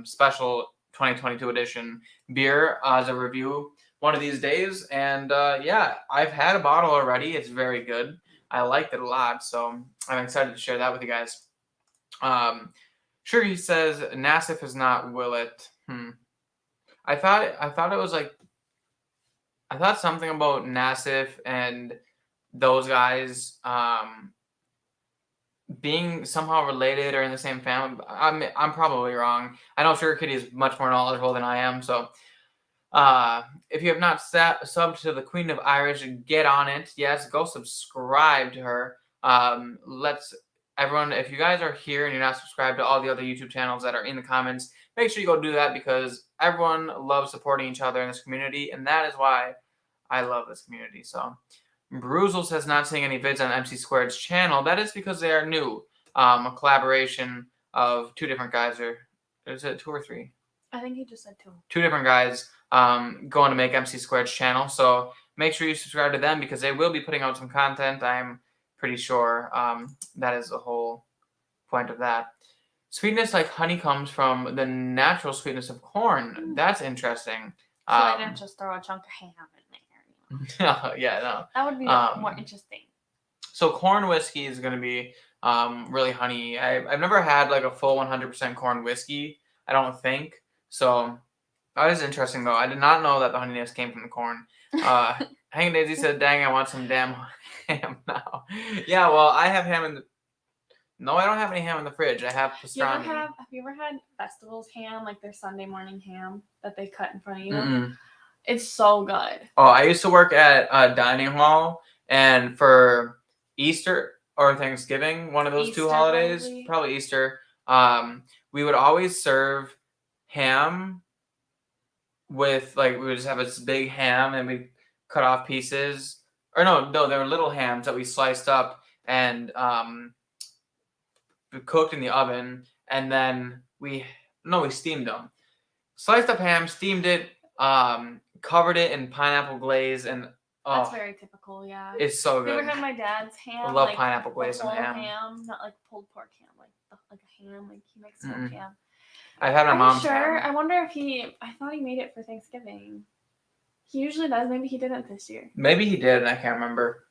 special 2022 edition beer as a review one of these days. And yeah, I've had a bottle already. It's very good. I liked it a lot, so I'm excited to share that with you guys. Sure, he says Nassif is not Willet. I thought it was like I thought something about Nassif and those guys being somehow related or in the same family. I'm probably wrong. I know Sugar Kitty is much more knowledgeable than I am, so if you have not subbed to the Queen of Irish, get on it. Yes, go subscribe to her. Everyone, if you guys are here and you're not subscribed to all the other YouTube channels that are in the comments, make sure you go do that because everyone loves supporting each other in this community, and that is why I love this community. So, Bruzel says not seeing any vids on MC Squared's channel. That is because they are new. A collaboration of two different guys, or is it 2 or 3? I think he just said 2. 2 different guys going to make MC Squared's channel. So make sure you subscribe to them because they will be putting out some content. I'm pretty sure that is the whole point of that. Sweetness like honey comes from the natural sweetness of corn. That's interesting. So I didn't just throw a chunk of ham in there. Yeah, no. That would be more interesting. So corn whiskey is going to be really honey. I've never had like a full 100% corn whiskey, I don't think. So that is interesting though. I did not know that the honeyness came from the corn. Hanging Daisy said, "Dang, I want some damn ham now." Yeah, well, I have ham in the. No, I don't have any ham in the fridge. I have pastrami. Have you ever had Festivals ham, like their Sunday morning ham that they cut in front of you? Mm-mm. It's so good. Oh, I used to work at a dining hall, and for Easter or Thanksgiving, one of those two holidays, probably Easter, we would always serve ham with, like, we would just have this big ham and we cut off pieces. Or no, they were little hams that we sliced up and cooked in the oven, and then we steamed them. Sliced up ham, steamed it, covered it in pineapple glaze, and that's very typical. Yeah, it's so good. You ever had my dad's ham? I love pineapple glaze on ham. Not like pulled pork ham, like a ham. Like he makes smoked ham. I've had my mom's ham. I wonder if I thought he made it for Thanksgiving. He usually does. Maybe he didn't this year. Maybe he did, and I can't remember.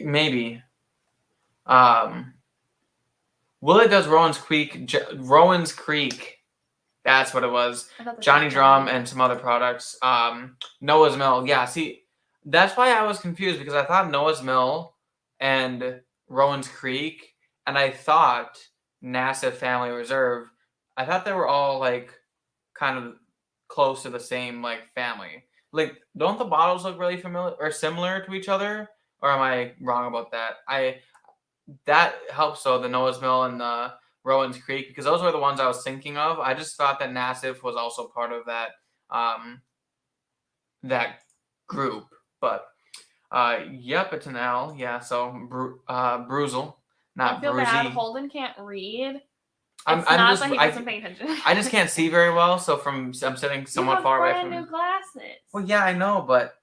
Maybe. Willie does Rowan's Creek. That's what it was. Johnny Drum and some other products. Noah's Mill. Yeah, see, that's why I was confused, because I thought Noah's Mill and Rowan's Creek, and I thought Nassif Family Reserve, I thought they were all like kind of close to the same like family. Like, don't the bottles look really familiar or similar to each other? Or am I wrong about that? That helps though, the Noah's Mill and the Rowan's Creek, because those were the ones I was thinking of. I just thought that Nassif was also part of that that group. But yep, it's an L. Yeah, so Bruzel, not I feel Bruzy. bad. Holden can't read. I just can't see very well, so I'm sitting somewhat far away from. You have brand new glasses. Well, yeah, I know, but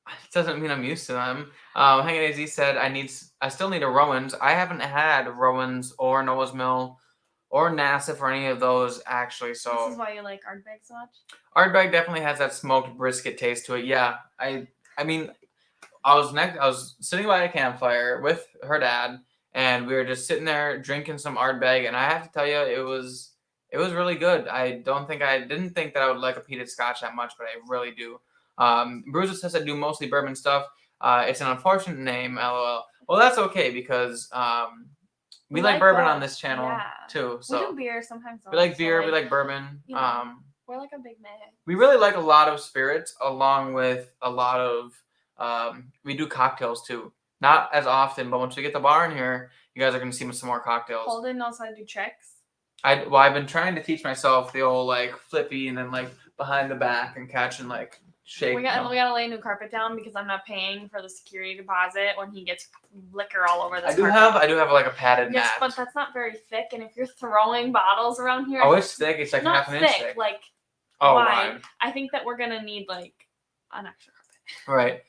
it doesn't mean I'm used to them. Hanging AZ said, I still need a Rowan's. I haven't had Rowan's or Noah's Mill or Nassif or any of those actually. So this is why you like Ardbeg so much. Ardbeg definitely has that smoked brisket taste to it. Yeah, I mean, I was sitting by a campfire with her dad, and we were just sitting there drinking some Ardbeg, and I have to tell you, it was really good. I didn't think that I would like a peated Scotch that much, but I really do. Bruiser says I do mostly bourbon stuff. It's an unfortunate name, LOL. Well, that's okay, because we like bourbon on this channel too. So we do beer sometimes. We like beer. We like bourbon. We're like a big mix. We really like a lot of spirits, along with a lot of. We do cocktails too. Not as often, but once we get the bar in here, you guys are going to see some more cocktails. Holden knows how to do tricks. I've been trying to teach myself the old like flippy and then like behind the back and catch and like shake. We gotta lay a new carpet down, because I'm not paying for the security deposit when he gets liquor all over this carpet. I do have like a padded mat. Yes, but that's not very thick, and if you're throwing bottles around here, it's thick. It's like half an inch thick. Like wide. I think that we're gonna need like an extra carpet. Right.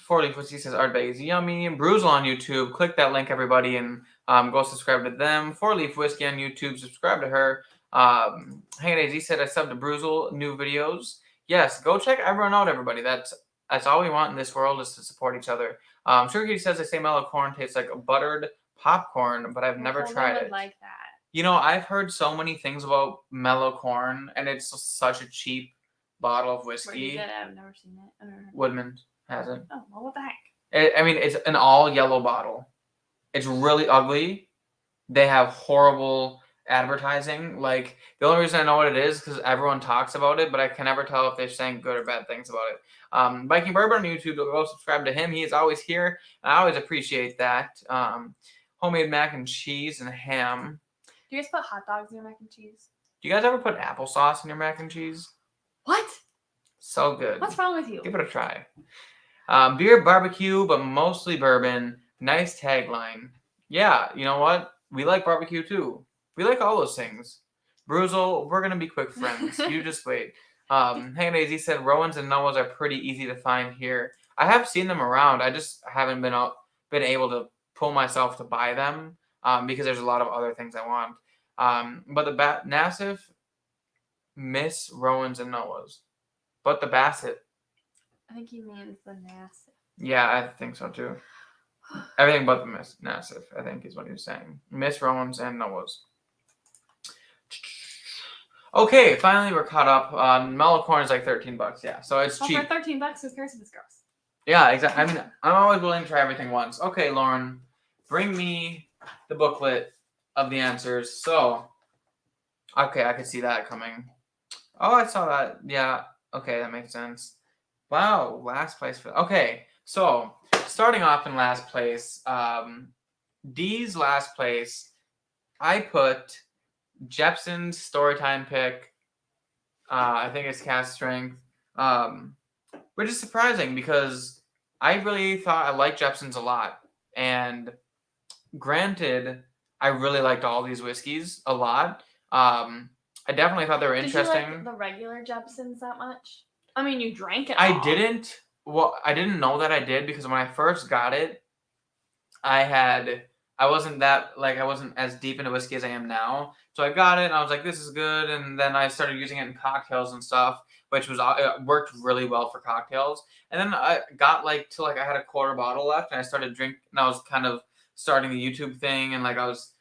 4-Leaf Whiskey says Ardbeg is yummy. Bruzel on YouTube. Click that link, everybody, and go subscribe to them. 4-Leaf Whiskey on YouTube. Subscribe to her. Hanging AZ said I subbed to Bruzel. New videos. Yes, go check everyone out, everybody. That's all we want in this world, is to support each other. Sugar Cutie says they say mellow corn tastes like buttered popcorn, but I've never tried it. Like that. You know, I've heard so many things about mellow corn, and it's such a cheap bottle of whiskey. I've never seen it. Woodman has it. Oh, well, what the heck? It's an all yellow bottle. It's really ugly. They have horrible advertising. Like, the only reason I know what it is because everyone talks about it, but I can never tell if they're saying good or bad things about it. Viking Bourbon on YouTube, go subscribe to him. He is always here, and I always appreciate that. Homemade mac and cheese and ham. Do you guys put hot dogs in your mac and cheese? Do you guys ever put applesauce in your mac and cheese? What? So good. What's wrong with you? Give it a try. Beer, barbecue, but mostly bourbon. Nice tagline. Yeah, you know what? We like barbecue too. We like all those things. Bruzel, we're going to be quick friends. You just wait. Hanging AZ said Rowan's and Noah's are pretty easy to find here. I have seen them around. I just haven't been able to pull myself to buy them because there's a lot of other things I want. But the Nassif, Miss Rowan's and Noah's. But the Bassett. I think he means the Nassif. Yeah, I think so too. Everything but the Miss Nassif, I think is what he was saying. Miss Rowan's and Noah's. Okay, finally we're caught up. Mellow corn is like $13. Yeah, so it's cheap. For $13, who cares if it's gross? Yeah, exactly. I mean, I'm always willing to try everything once. Okay, Lauren, bring me the booklet of the answers. So, okay, I could see that coming. Oh, I saw that. Yeah. Okay, that makes sense. Wow, last place. Okay, so starting off in last place, D's last place, I put Jepson's Storytime pick. I think it's cast strength, which is surprising because I really thought I liked Jepson's a lot. And granted, I really liked all these whiskeys a lot. I definitely thought they were interesting. Did you like the regular Jepson's that much? I mean, you drank it I all. didn't. Well, I didn't know that I did because when I first got it, I wasn't as deep into whiskey as I am now. So I got it and I was like, this is good. And then I started using it in cocktails and stuff, which it worked really well for cocktails. And then I got I had a quarter bottle left and I started drinking and I was kind of starting the YouTube thing and I was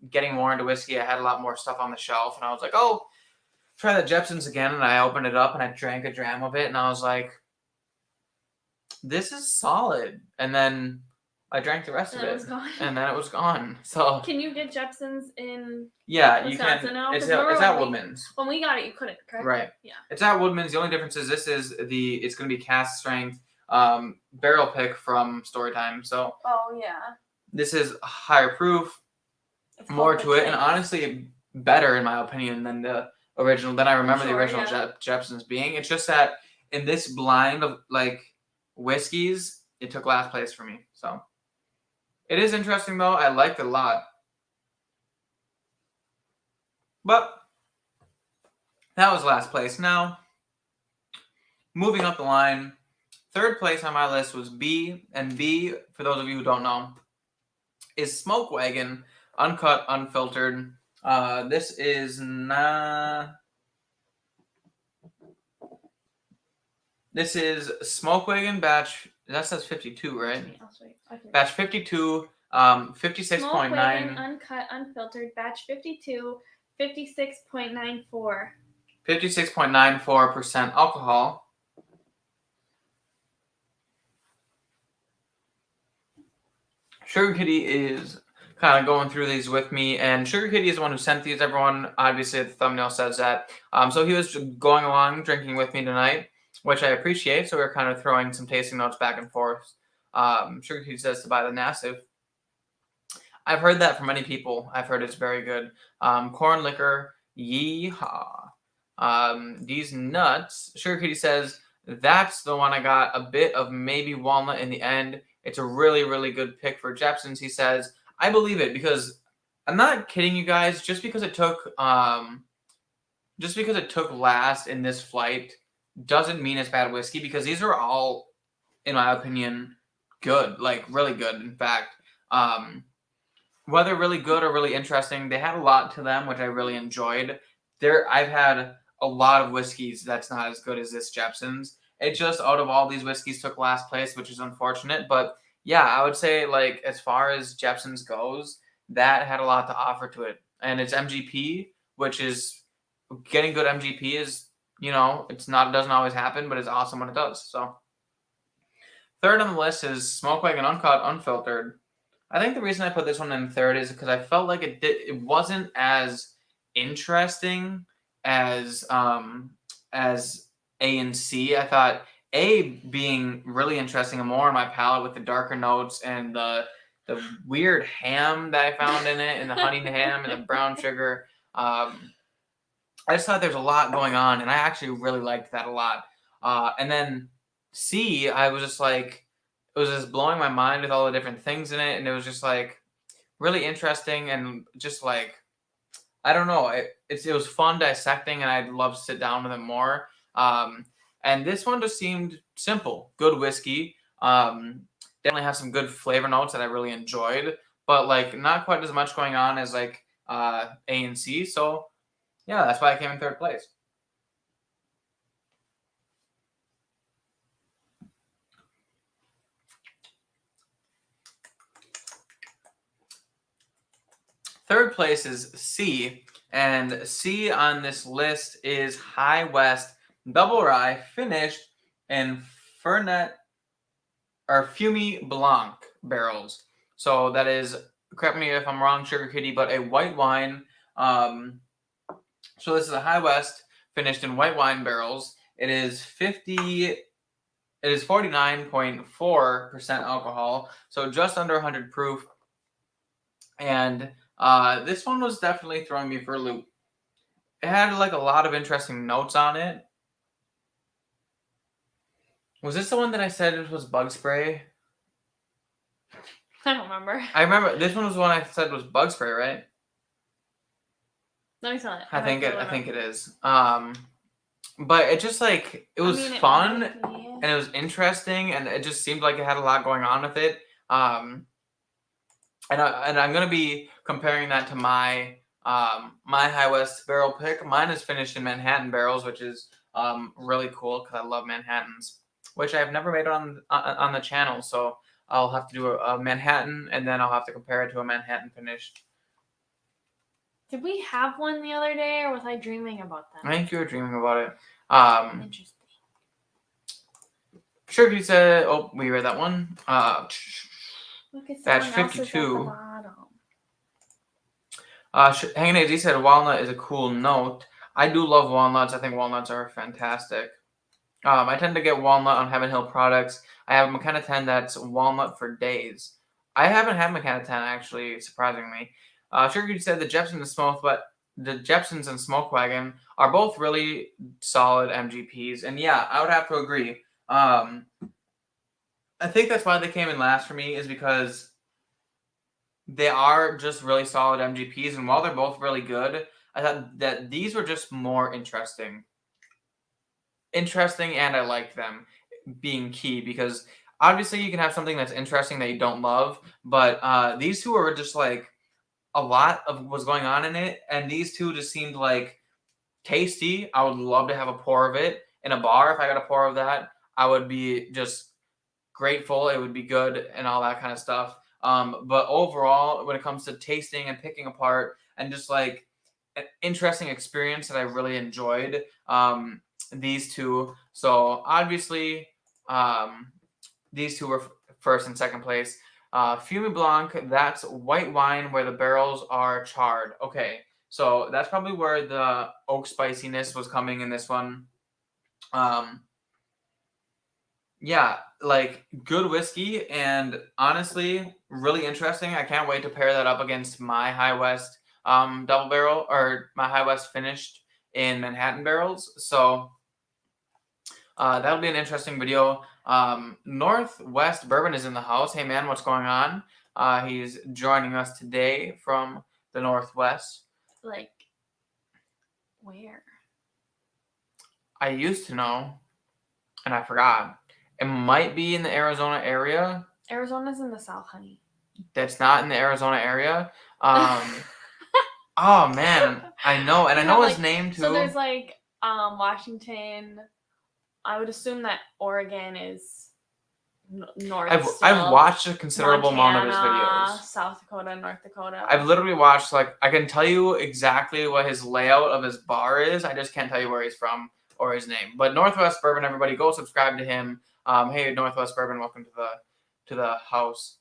getting more into whiskey. I had a lot more stuff on the shelf and I was like, oh, try the Jepson's again. And I opened it up and I drank a dram of it and I was like, this is solid. And then I drank the rest of it, and then it was gone. So can you get Jepson's in? Yeah, Wisconsin you can. now? It's at Woodman's. When we got it, you couldn't, correct? Right. Yeah. It's at Woodman's. The only difference is it's going to be cast strength barrel pick from Storytime. So. Oh yeah. This is higher proof, more to it, and honestly better in my opinion than the original. Than I remember the original Jepson's being. It's just that in this blind of whiskeys, it took last place for me. So. It is interesting, though. I liked it a lot. But that was last place. Now, moving up the line, third place on my list was B. And B, for those of you who don't know, is Smoke Wagon, uncut, unfiltered. This is This is Smoke Wagon batch. That says 52, right? Batch 52, 56.9. Smoke Wagon, uncut, unfiltered, batch 52, 56.94. 56.94% alcohol. Sugar Kitty is kind of going through these with me, and Sugar Kitty is the one who sent these, everyone. Obviously, the thumbnail says that. So he was going along, drinking with me tonight, which I appreciate. So we're kind of throwing some tasting notes back and forth. Sugar Kitty says to buy the Nassif. I've heard that from many people. I've heard it's very good. Corn liquor, yeehaw. These nuts. Sugar Kitty says that's the one I got. A bit of maybe walnut in the end. It's a really, really good pick for Jepson's. He says, I believe it because I'm not kidding you guys. Just because it took last in this flight doesn't mean it's bad whiskey, because these are all, in my opinion, good, really good. In fact, whether really good or really interesting, they had a lot to them, which I really enjoyed. I've had a lot of whiskeys that's not as good as this Jepson's. It just, out of all these whiskeys, took last place, which is unfortunate. But yeah, I would say as far as Jepson's goes, that had a lot to offer to it. And it's MGP, which is getting good MGP is, it doesn't always happen, but it's awesome when it does. So third on the list is Smoke Wagon Uncut Unfiltered. I think the reason I put this one in third is because I felt like it wasn't as interesting as A and C. I thought A being really interesting and more on my palate with the darker notes and the weird ham that I found in it, and the honey ham and the brown sugar. I just thought there's a lot going on, and I actually really liked that a lot. And then C, I was just it was just blowing my mind with all the different things in it, and it was just really interesting and just I don't know. It was fun dissecting, and I'd love to sit down with it more. And this one just seemed simple. Good whiskey. Definitely has some good flavor notes that I really enjoyed, but not quite as much going on as A and C. So yeah, that's why I came in third place. Third place is C, and C on this list is High West Double Rye, finished in Fernet or Fumé Blanc barrels. So that is, correct me if I'm wrong, Sugar Kitty, but a white wine. So this is a High West finished in white wine barrels. It is 49.4% alcohol, so just under 100 proof. And this one was definitely throwing me for a loop. It had like a lot of interesting notes on it. Was this the one that I said it was bug spray? I don't remember. I remember this one was the one I said was bug spray, right? Let me tell it. I think it is. But it just like it was fun and it was interesting and it just seemed like it had a lot going on with it. And I'm gonna be comparing that to my my High West barrel pick. Mine is finished in Manhattan barrels, which is really cool because I love Manhattans, which I've never made on the channel. So I'll have to do a Manhattan and then I'll have to compare it to a Manhattan finished. Did we have one the other day, or was I dreaming about that? I think you were dreaming about it. Interesting. Sure, you said. Oh, we read that one. Look at Batch 52. Hanging AZ said walnut is a cool note. I do love walnuts. I think walnuts are fantastic. I tend to get walnut on Heaven Hill products. I have McKenna 10 that's walnut for days. I haven't had McKenna 10 actually, surprisingly. Sugar said the Jepsons and Smoke Wagon are both really solid MGPs, and yeah, I would have to agree. I think that's why they came in last for me, is because they are just really solid MGPs, and while they're both really good, I thought that these were just more interesting, and I liked them being key, because obviously you can have something that's interesting that you don't love, but these two were just like a lot of was going on in it, and these two just seemed like tasty. I would love to have a pour of it in a bar. If I got a pour of that, I would be just grateful. It would be good and all that kind of stuff. But overall, when it comes to tasting and picking apart and just like an interesting experience that I really enjoyed, these two. So obviously, these two were first and second place. Fumé Blanc, that's white wine where the barrels are charred. Okay, so that's probably where the oak spiciness was coming in this one. Yeah, like good whiskey, and honestly, really interesting. I can't wait to pair that up against my High West double barrel, or my High West finished in Manhattan barrels. So that'll be an interesting video. Northwest Bourbon is in the house. Hey man, what's going on? He's joining us today from the Northwest. Like, where? I used to know, and I forgot. It might be in the Arizona area. Arizona's in the south, honey. That's not in the Arizona area. Oh man, I know, and I know his name too. So there's like Washington. I would assume that Oregon is north. I've watched a considerable amount of his videos. South Dakota, North Dakota. I've literally watched, like, I can tell you exactly what his layout of his bar is. I just can't tell you where he's from or his name. But Northwest Bourbon, everybody, go subscribe to him. Hey, Northwest Bourbon, welcome to the house.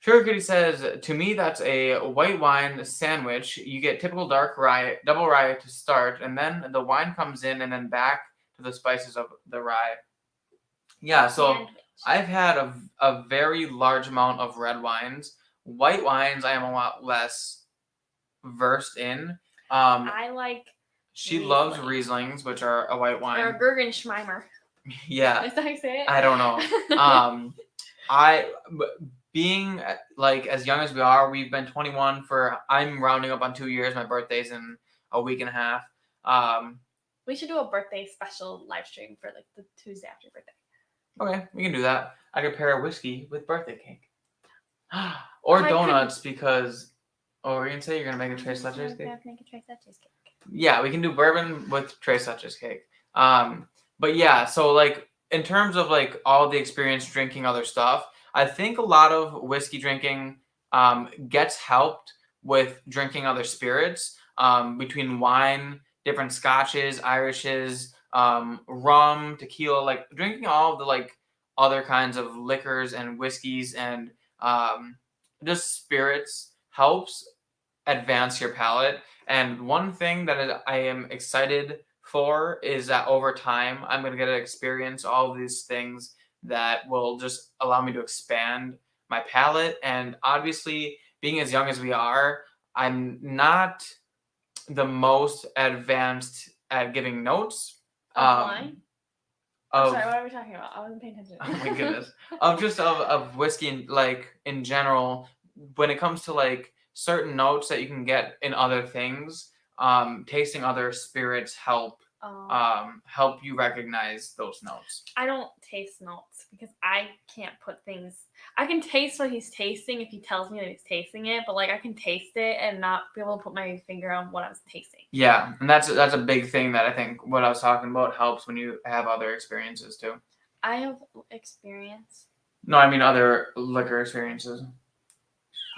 Sugar Kitty says, to me, that's a white wine sandwich. You get typical dark rye, double rye to start, and then the wine comes in, and then back to the spices of the rye. Yeah, so I've had a very large amount of red wines. White wines, I am a lot less versed in. I like. She loves Rieslings, which are a white wine. Or Gurgenschmeimer. Yeah. Is that how you say it? I don't know. Being like as young as we are, we've been 21 for, I'm rounding up on 2 years. My birthday's in a week and a half. We should do a birthday special live stream for like the Tuesday after your birthday. Okay, we can do that. I could pair whiskey with birthday cake. Or donuts because, Oh, we're gonna say you're gonna make a Tres Leches cake? Make a Tres Leches cake. Yeah, we can do bourbon with Tres Leches cake. But yeah, so like in terms of like all the experience drinking other stuff, I think a lot of whiskey drinking gets helped with drinking other spirits, between wine, different scotches, Irishes, rum, tequila, like drinking all of the like other kinds of liquors and whiskeys and just spirits helps advance your palate. And one thing that I am excited for is that over time, I'm going to get to experience all of these things that will just allow me to expand my palate. And obviously, being as young as we are, I'm not the most advanced at giving notes. Wine? I'm sorry, what are we talking about? I wasn't paying attention. Oh my goodness. Of whiskey and like in general, when it comes to like certain notes that you can get in other things, tasting other spirits help you recognize those notes. I don't taste notes because I can't put things. I can taste what he's tasting if he tells me that he's tasting it, but like I can taste it and not be able to put my finger on what I was tasting. Yeah, and that's a big thing that I think what I was talking about helps when you have other experiences too. I have experience. No, I mean other liquor experiences.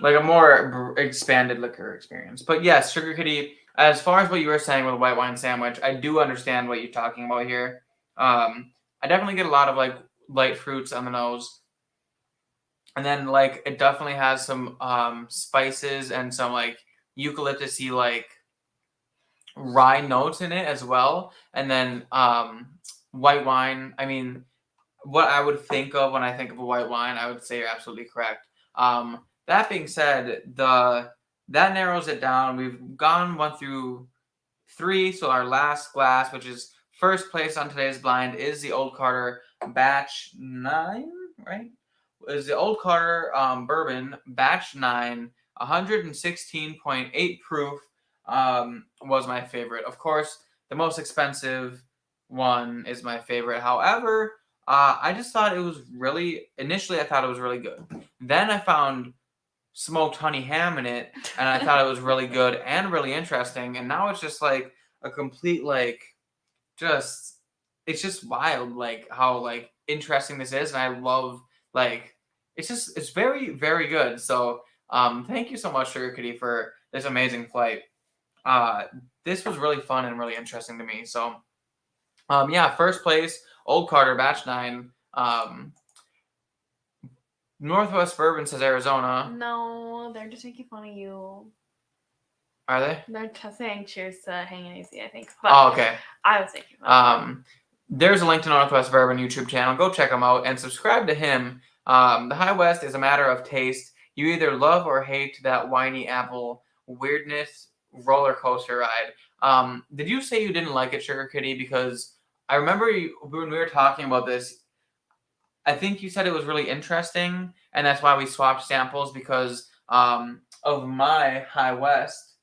Like a more expanded liquor experience. But yes, Sugar Kitty, as far as what you were saying with a white wine sandwich, I do understand what you're talking about here. I definitely get a lot of like light fruits on the nose. And then like it definitely has some spices and some like eucalyptusy like rye notes in it as well. And then white wine, I mean, what I would think of when I think of a white wine, I would say you're absolutely correct. That being said, that narrows it down. We've one through 3, so our last glass, which is first place on today's blind, is the Old Carter Batch 9, right? Is the Old Carter Bourbon Batch 9, 116.8 proof, was my favorite. Of course, the most expensive one is my favorite. However, I just thought it was initially I thought it was really good. Then I found smoked honey ham in it, and I thought it was really good and really interesting. And now it's just like a complete like, it's just wild like how like interesting this is, and I love like it's very very good. So thank you so much, Sugar Kitty, for this amazing flight. This was really fun and really interesting to me. So yeah, first place, Old Carter Batch 9. Northwest Bourbon says Arizona. No, they're just making fun of you. Are they? They're just saying cheers to Hanging Easy, I think. But oh, okay. I was thinking there's a link to Northwest Bourbon YouTube channel. Go check him out and subscribe to him. The High West is a matter of taste. You either love or hate that whiny apple weirdness roller coaster ride. Did you say you didn't like it, Sugar Kitty? Because I remember when we were talking about this, I think you said it was really interesting, and that's why we swapped samples because of my High West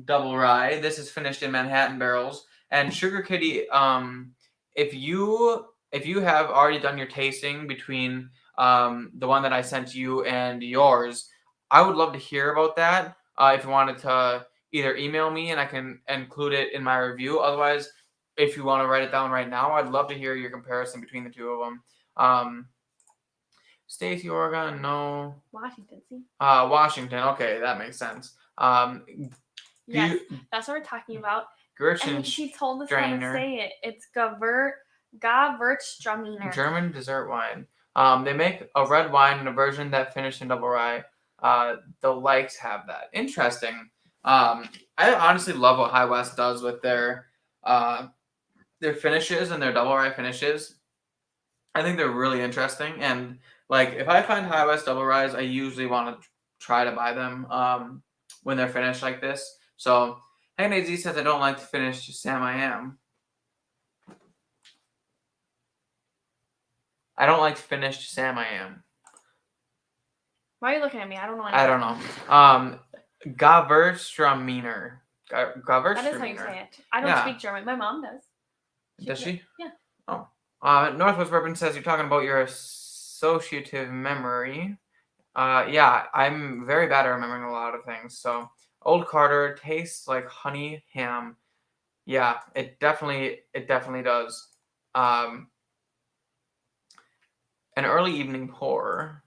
double rye. This is finished in Manhattan barrels. And Sugar Kitty, if you have already done your tasting between the one that I sent you and yours, I would love to hear about that. If you wanted to either email me and I can include it in my review. Otherwise, if you want to write it down right now, I'd love to hear your comparison between the two of them. Stacy, Oregon, no. Washington, see? Washington, okay, that makes sense. Yes, that's what we're talking about. And she told us how to say it. It's Gewürztraminer. German dessert wine. They make a red wine and a version that finished in double rye. The likes have that. Interesting. I honestly love what High West does with their finishes and their double rye finishes. I think they're really interesting, and like if I find High West double ryes, I usually want to try to buy them when they're finished like this. So Hannah Z says I don't like to finish Sam I Am. I don't like to finish Sam I Am. Why are you looking at me? I don't know. I don't know. Gewürztraminer. That is how you say it. I don't speak German. My mom does. Does she? Yeah. Oh. Northwest Bourbon says you're talking about your associative memory. Yeah, I'm very bad at remembering a lot of things. So, Old Carter tastes like honey ham. Yeah, it definitely does. Um, an early evening pour.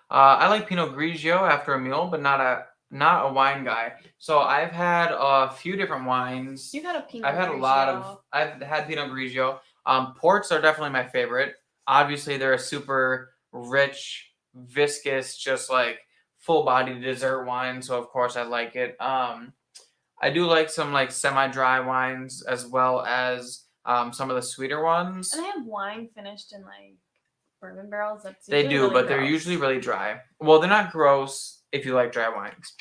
I like Pinot Grigio after a meal, but not a wine guy. So I've had a few different wines. You've had a Pinot I've had Grigio. a lot of. I've had Pinot Grigio. Ports are definitely my favorite. Obviously, they're a super rich, viscous, just like full-bodied dessert wine. So of course I like it. I do like some like semi-dry wines as well as some of the sweeter ones. And they have wine finished in like bourbon barrels. That's they do, really but they're gross. usually really dry. Well, they're not gross if you like dry wines.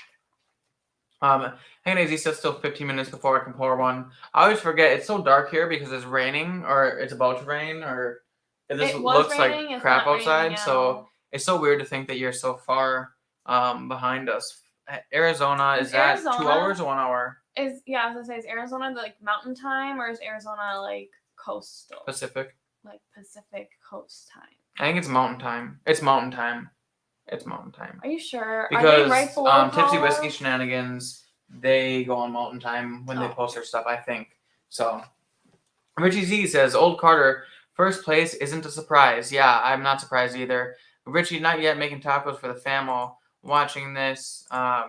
Hey, Nazy says still 15 minutes before I can pour one. I always forget it's so dark here because it's raining or it's about to rain or it just looks raining, like crap outside. So it's so weird to think that you're so far behind us. Arizona is that 2 hours or 1 hour? I was gonna say, is Arizona like mountain time or is Arizona like coastal? Pacific. Like Pacific coast time. I think it's mountain time. It's mountain time. It's mountain time. Are you sure? Because are they right below Tipsy Whiskey Shenanigans, they go on mountain time when they post their stuff, I think. So Richie Z says, Old Carter, first place isn't a surprise. Yeah, I'm not surprised either. Richie, not yet making tacos for the famo. Watching this. I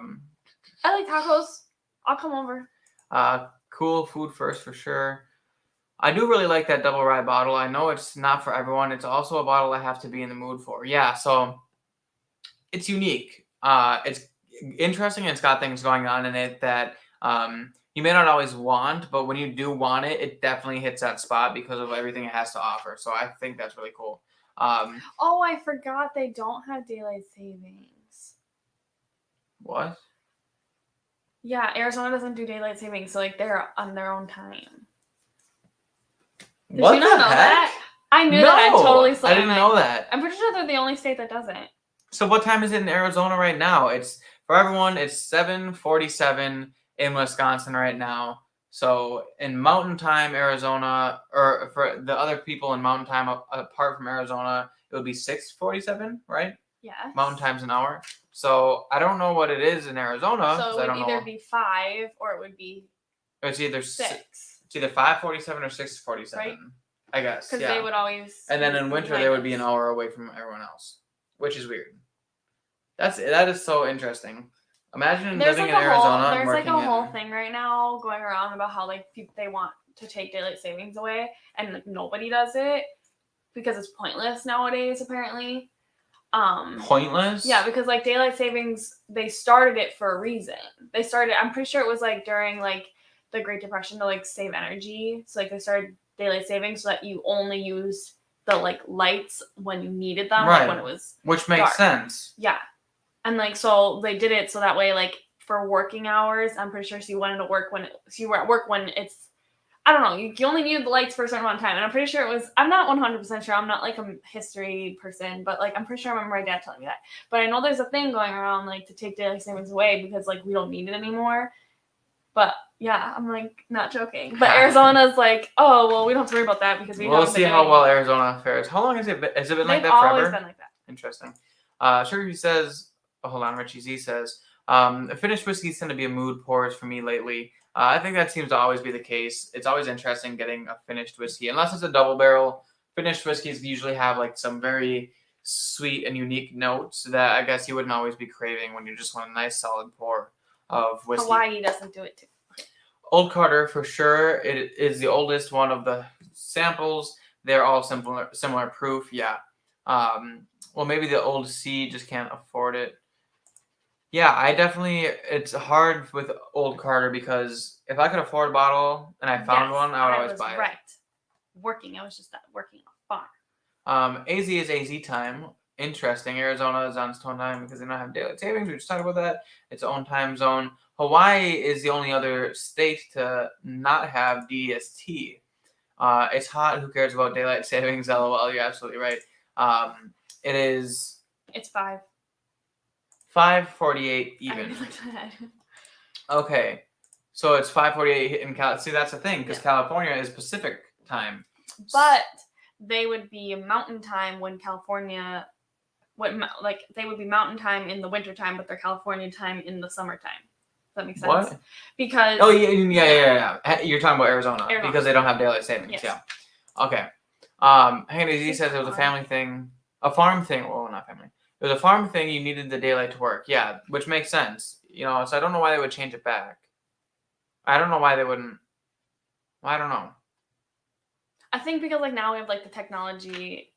like tacos. I'll come over. Cool food first for sure. I do really like that double rye bottle. I know it's not for everyone. It's also a bottle I have to be in the mood for. Yeah, so it's unique. It's interesting. It's got things going on in it that you may not always want, but when you do want it, it definitely hits that spot because of everything it has to offer. So I think that's really cool. I forgot they don't have daylight savings. What? Yeah, Arizona doesn't do daylight savings, so like they're on their own time. Did what you not know that? I knew that. I totally saw I didn't know that. I'm pretty sure they're the only state that doesn't. So what time is it in Arizona right now? It's for everyone. It's 7:47 in Wisconsin right now. So in Mountain Time, Arizona, or for the other people in Mountain Time apart from Arizona, it would be 6:47, right? Yeah. Mountain Time's an hour. So I don't know what it is in Arizona. So it would either be 5 or it would be. It's either 6. It's either 5:47 or 6:47. Right. I guess. Because they would always. And then in winter they would be an hour away from everyone else, which is weird. That is so interesting. Imagine living in Arizona and working in. There's like a whole thing right now going around about how like they want to take daylight savings away and like nobody does it because it's pointless nowadays apparently. Pointless? Yeah, because like daylight savings, they started it for a reason. I'm pretty sure it was like during like the Great Depression to like save energy. So like they started daylight savings so that you only used the like lights when you needed them, right? Like, when it was which makes dark. Sense. Yeah, and like so they did it so that way like for working hours. I'm pretty sure you wanted to work you were at work when it's. I don't know. You only needed the lights for a certain amount of time. And I'm pretty sure it was, I'm not 100% sure. I'm not like a history person, but like, I'm pretty sure I remember my dad telling me that. But I know there's a thing going around like to take daylight savings away because like we don't need it anymore. But yeah, I'm like not joking. But Arizona's like, oh, well, we don't have to worry about that because we'll see how well Arizona fares. How long has it been? Has it been like that forever? It's always been like that. Interesting. Sugar says, hold on, Richie Z says, finished whiskey's tend to be a mood pours for me lately. I think that seems to always be the case. It's always interesting getting a finished whiskey. Unless it's a double barrel, finished whiskeys usually have like some very sweet and unique notes that I guess you wouldn't always be craving when you just want a nice solid pour of whiskey. Hawaii doesn't do it too. Old Carter, for sure. It is the oldest one of the samples. They're all similar proof. Yeah. Well, maybe the Old C just can't afford it. Yeah, it's hard with Old Carter because if I could afford a bottle and I found one, I would always buy it. Right. I was just working on farm. AZ is AZ time. Interesting. Arizona is on its own time because they don't have daylight savings. We just talked about that. Its own time zone. Hawaii is the only other state to not have DST. It's hot. Who cares about daylight savings? LOL. You're absolutely right. It is. It's 5. 5:48 even. Okay, so it's 5:48 in Cal. See, that's the thing because California is Pacific time. But they would be Mountain time when California like they would be mountain time in the wintertime, but they're California time in the summertime. Does that make sense? What? Because yeah. You're talking about Arizona because they don't have daylight savings. Yes. Yeah. Okay. Henry Z says it was a family thing, a farm thing. Well, not family. It was a farm thing. You needed the daylight to work. Yeah, which makes sense. You know, so I don't know why they would change it back. I don't know why they wouldn't. I don't know. I think because like now we have like the technology.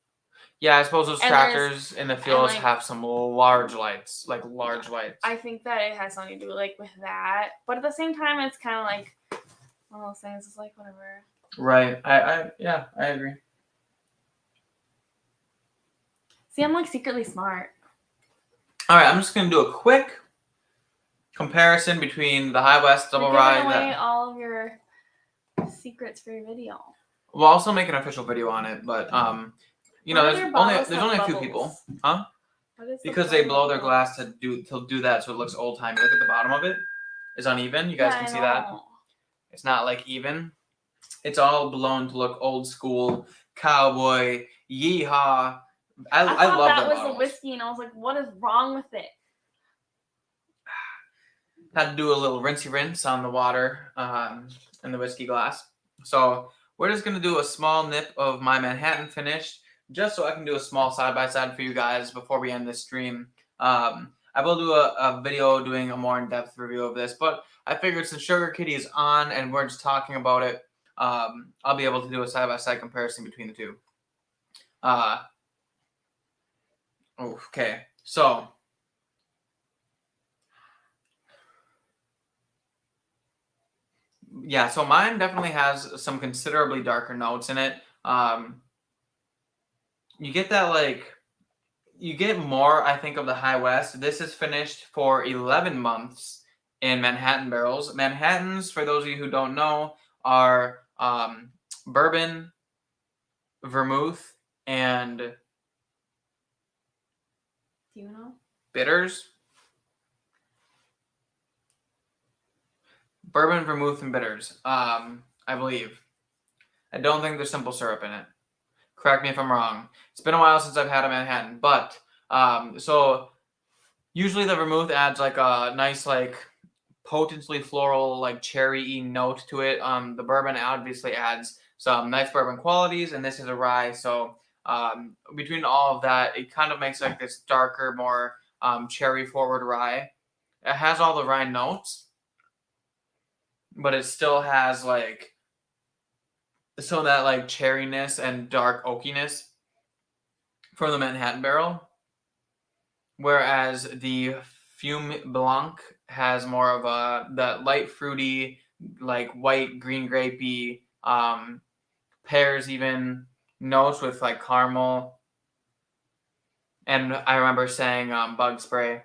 Yeah, I suppose those tractors in the fields like, have some large lights, like large lights. I think that it has something to do like with that, but at the same time, it's kind of like one of those things. It's like whatever. Right. I agree. See, I'm like secretly smart. All right, I'm just gonna do a quick comparison between the High West Double Rye. You're giving away all of your secrets for your video. We'll also make an official video on it, but you know, there's only a few people, huh? Because they blow their glass to do that, so it looks old timey. Look at the bottom of it; it's uneven. You guys can see that. It's not like even. It's all blown to look old school, cowboy, yeehaw. I love that was bottles. the whiskey, and I was like, "What is wrong with it?" Had to do a little rinsey rinse on the water in the whiskey glass. So we're just gonna do a small nip of my Manhattan finished, just so I can do a small side by side for you guys before we end this stream. I will do a video doing a more in depth review of this, but I figured since Sugar Kitty is on and we're just talking about it, I'll be able to do a side by side comparison between the two. Okay, so. Yeah, so mine definitely has some considerably darker notes in it. You get that, you get more, I think, of the High West. This is finished for 11 months in Manhattan barrels. Manhattans, for those of you who don't know, are bourbon, vermouth, and do you know? Bitters. Bourbon, vermouth, and bitters, I believe. I don't think there's simple syrup in it. Correct me if I'm wrong. It's been a while since I've had a Manhattan, but so usually the vermouth adds like a nice potently floral cherry-y note to it. The bourbon obviously adds some nice bourbon qualities, and this is a rye, so between all of that, it kind of makes like this darker, more cherry-forward rye. It has all the rye notes, but it still has some of that cherryness and dark oakiness from the Manhattan barrel, whereas the Fume Blanc has more of that light fruity, white green grapey, pears even notes with caramel, and I remember saying bug spray,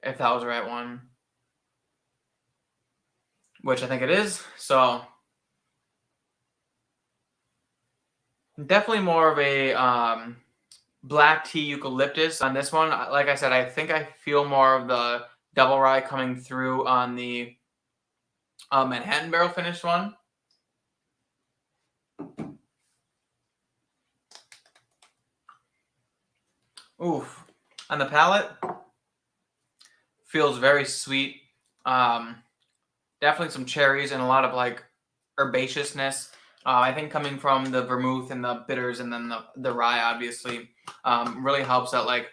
if that was the right one. Which I think it is, so definitely more of a black tea eucalyptus on this one. Like I said, I think I feel more of the double rye coming through on the Manhattan barrel finished one. Oof, on the palate, feels very sweet. Definitely some cherries and a lot of herbaceousness. I think coming from the vermouth and the bitters and then the rye obviously really helps that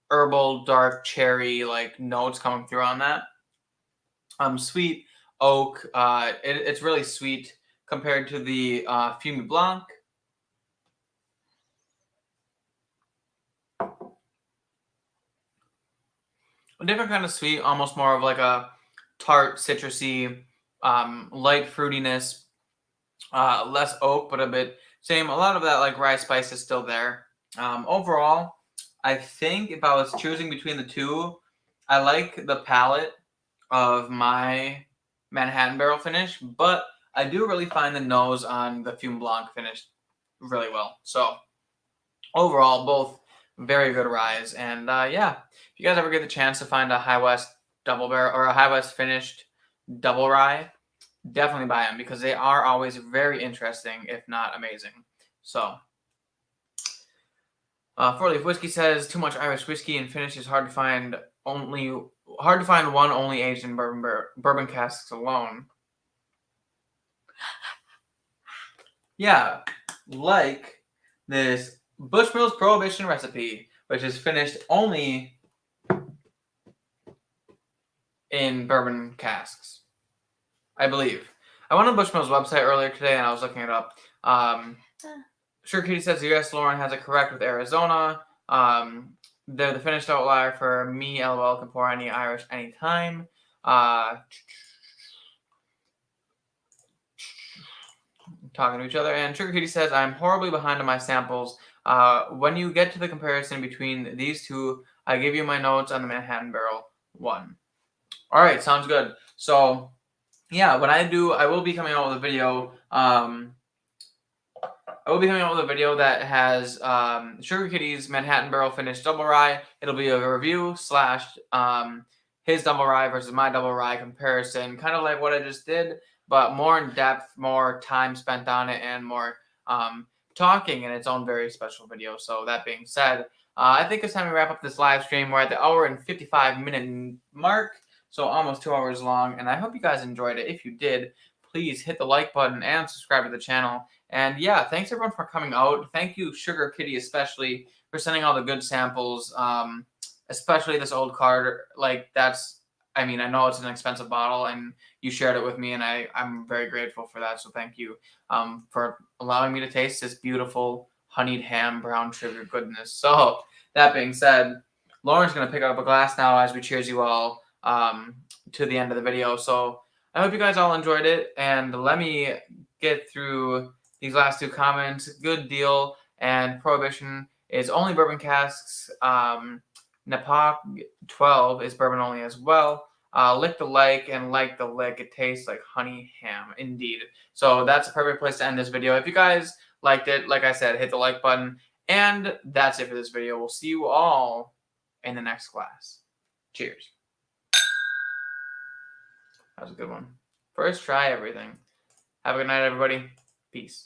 herbal dark cherry notes coming through on that. Sweet oak. It's really sweet compared to the Fume Blanc. A different kind of sweet, almost more of a tart, citrusy, light fruitiness, less oak, but a bit same. A lot of that rye spice is still there. Overall, I think if I was choosing between the two, I like the palate of my Manhattan barrel finish, but I do really find the nose on the Fume Blanc finished really well. So overall, both very good ryes. And yeah, if you guys ever get the chance to find a High West double barrel or a High West finished double rye, definitely buy them because they are always very interesting, if not amazing. So Four Leaf Whiskey says too much Irish whiskey and finish is hard to find. Hard to find one only aged in bourbon casks alone. Yeah, like this Bushmills Prohibition recipe, which is finished only in bourbon casks, I believe. I went on Bushmills website earlier today and I was looking it up. Sure Kitty says yes, Lauren has it correct with Arizona. They're the finished outlier for me. LOL can pour any Irish anytime. Talking to each other. And Sugar Kitty says, I'm horribly behind on my samples. When you get to the comparison between these two, I give you my notes on the Manhattan Barrel 1. All right, sounds good. So, yeah, when I will be coming out with a video. I will be coming out with a video that has Sugar Kitty's Manhattan Barrel Finished Double Rye. It'll be a review / his double rye versus my double rye comparison, kind of like what I just did, but more in depth, more time spent on it, and more talking in its own very special video. So that being said, I think it's time to wrap up this live stream. We're at the hour and 55-minute mark, so almost 2 hours long, and I hope you guys enjoyed it. If you did, please hit the like button and subscribe to the channel. And yeah, thanks everyone for coming out. Thank you, Sugar Kitty, especially for sending all the good samples, especially this old card. Like, I know it's an expensive bottle, and you shared it with me, and I'm very grateful for that. So thank you for allowing me to taste this beautiful honeyed ham brown sugar goodness. So that being said, Lauren's going to pick up a glass now as we cheers you all to the end of the video. So I hope you guys all enjoyed it, and let me get through these last two comments. Good deal, and Prohibition is only bourbon casks. Napok 12 is bourbon only as well. Lick the like and like the lick. It tastes like honey ham, indeed. So that's a perfect place to end this video. If you guys liked it, like I said, hit the like button. And that's it for this video. We'll see you all in the next class. Cheers. That was a good one. First try everything. Have a good night, everybody. Peace.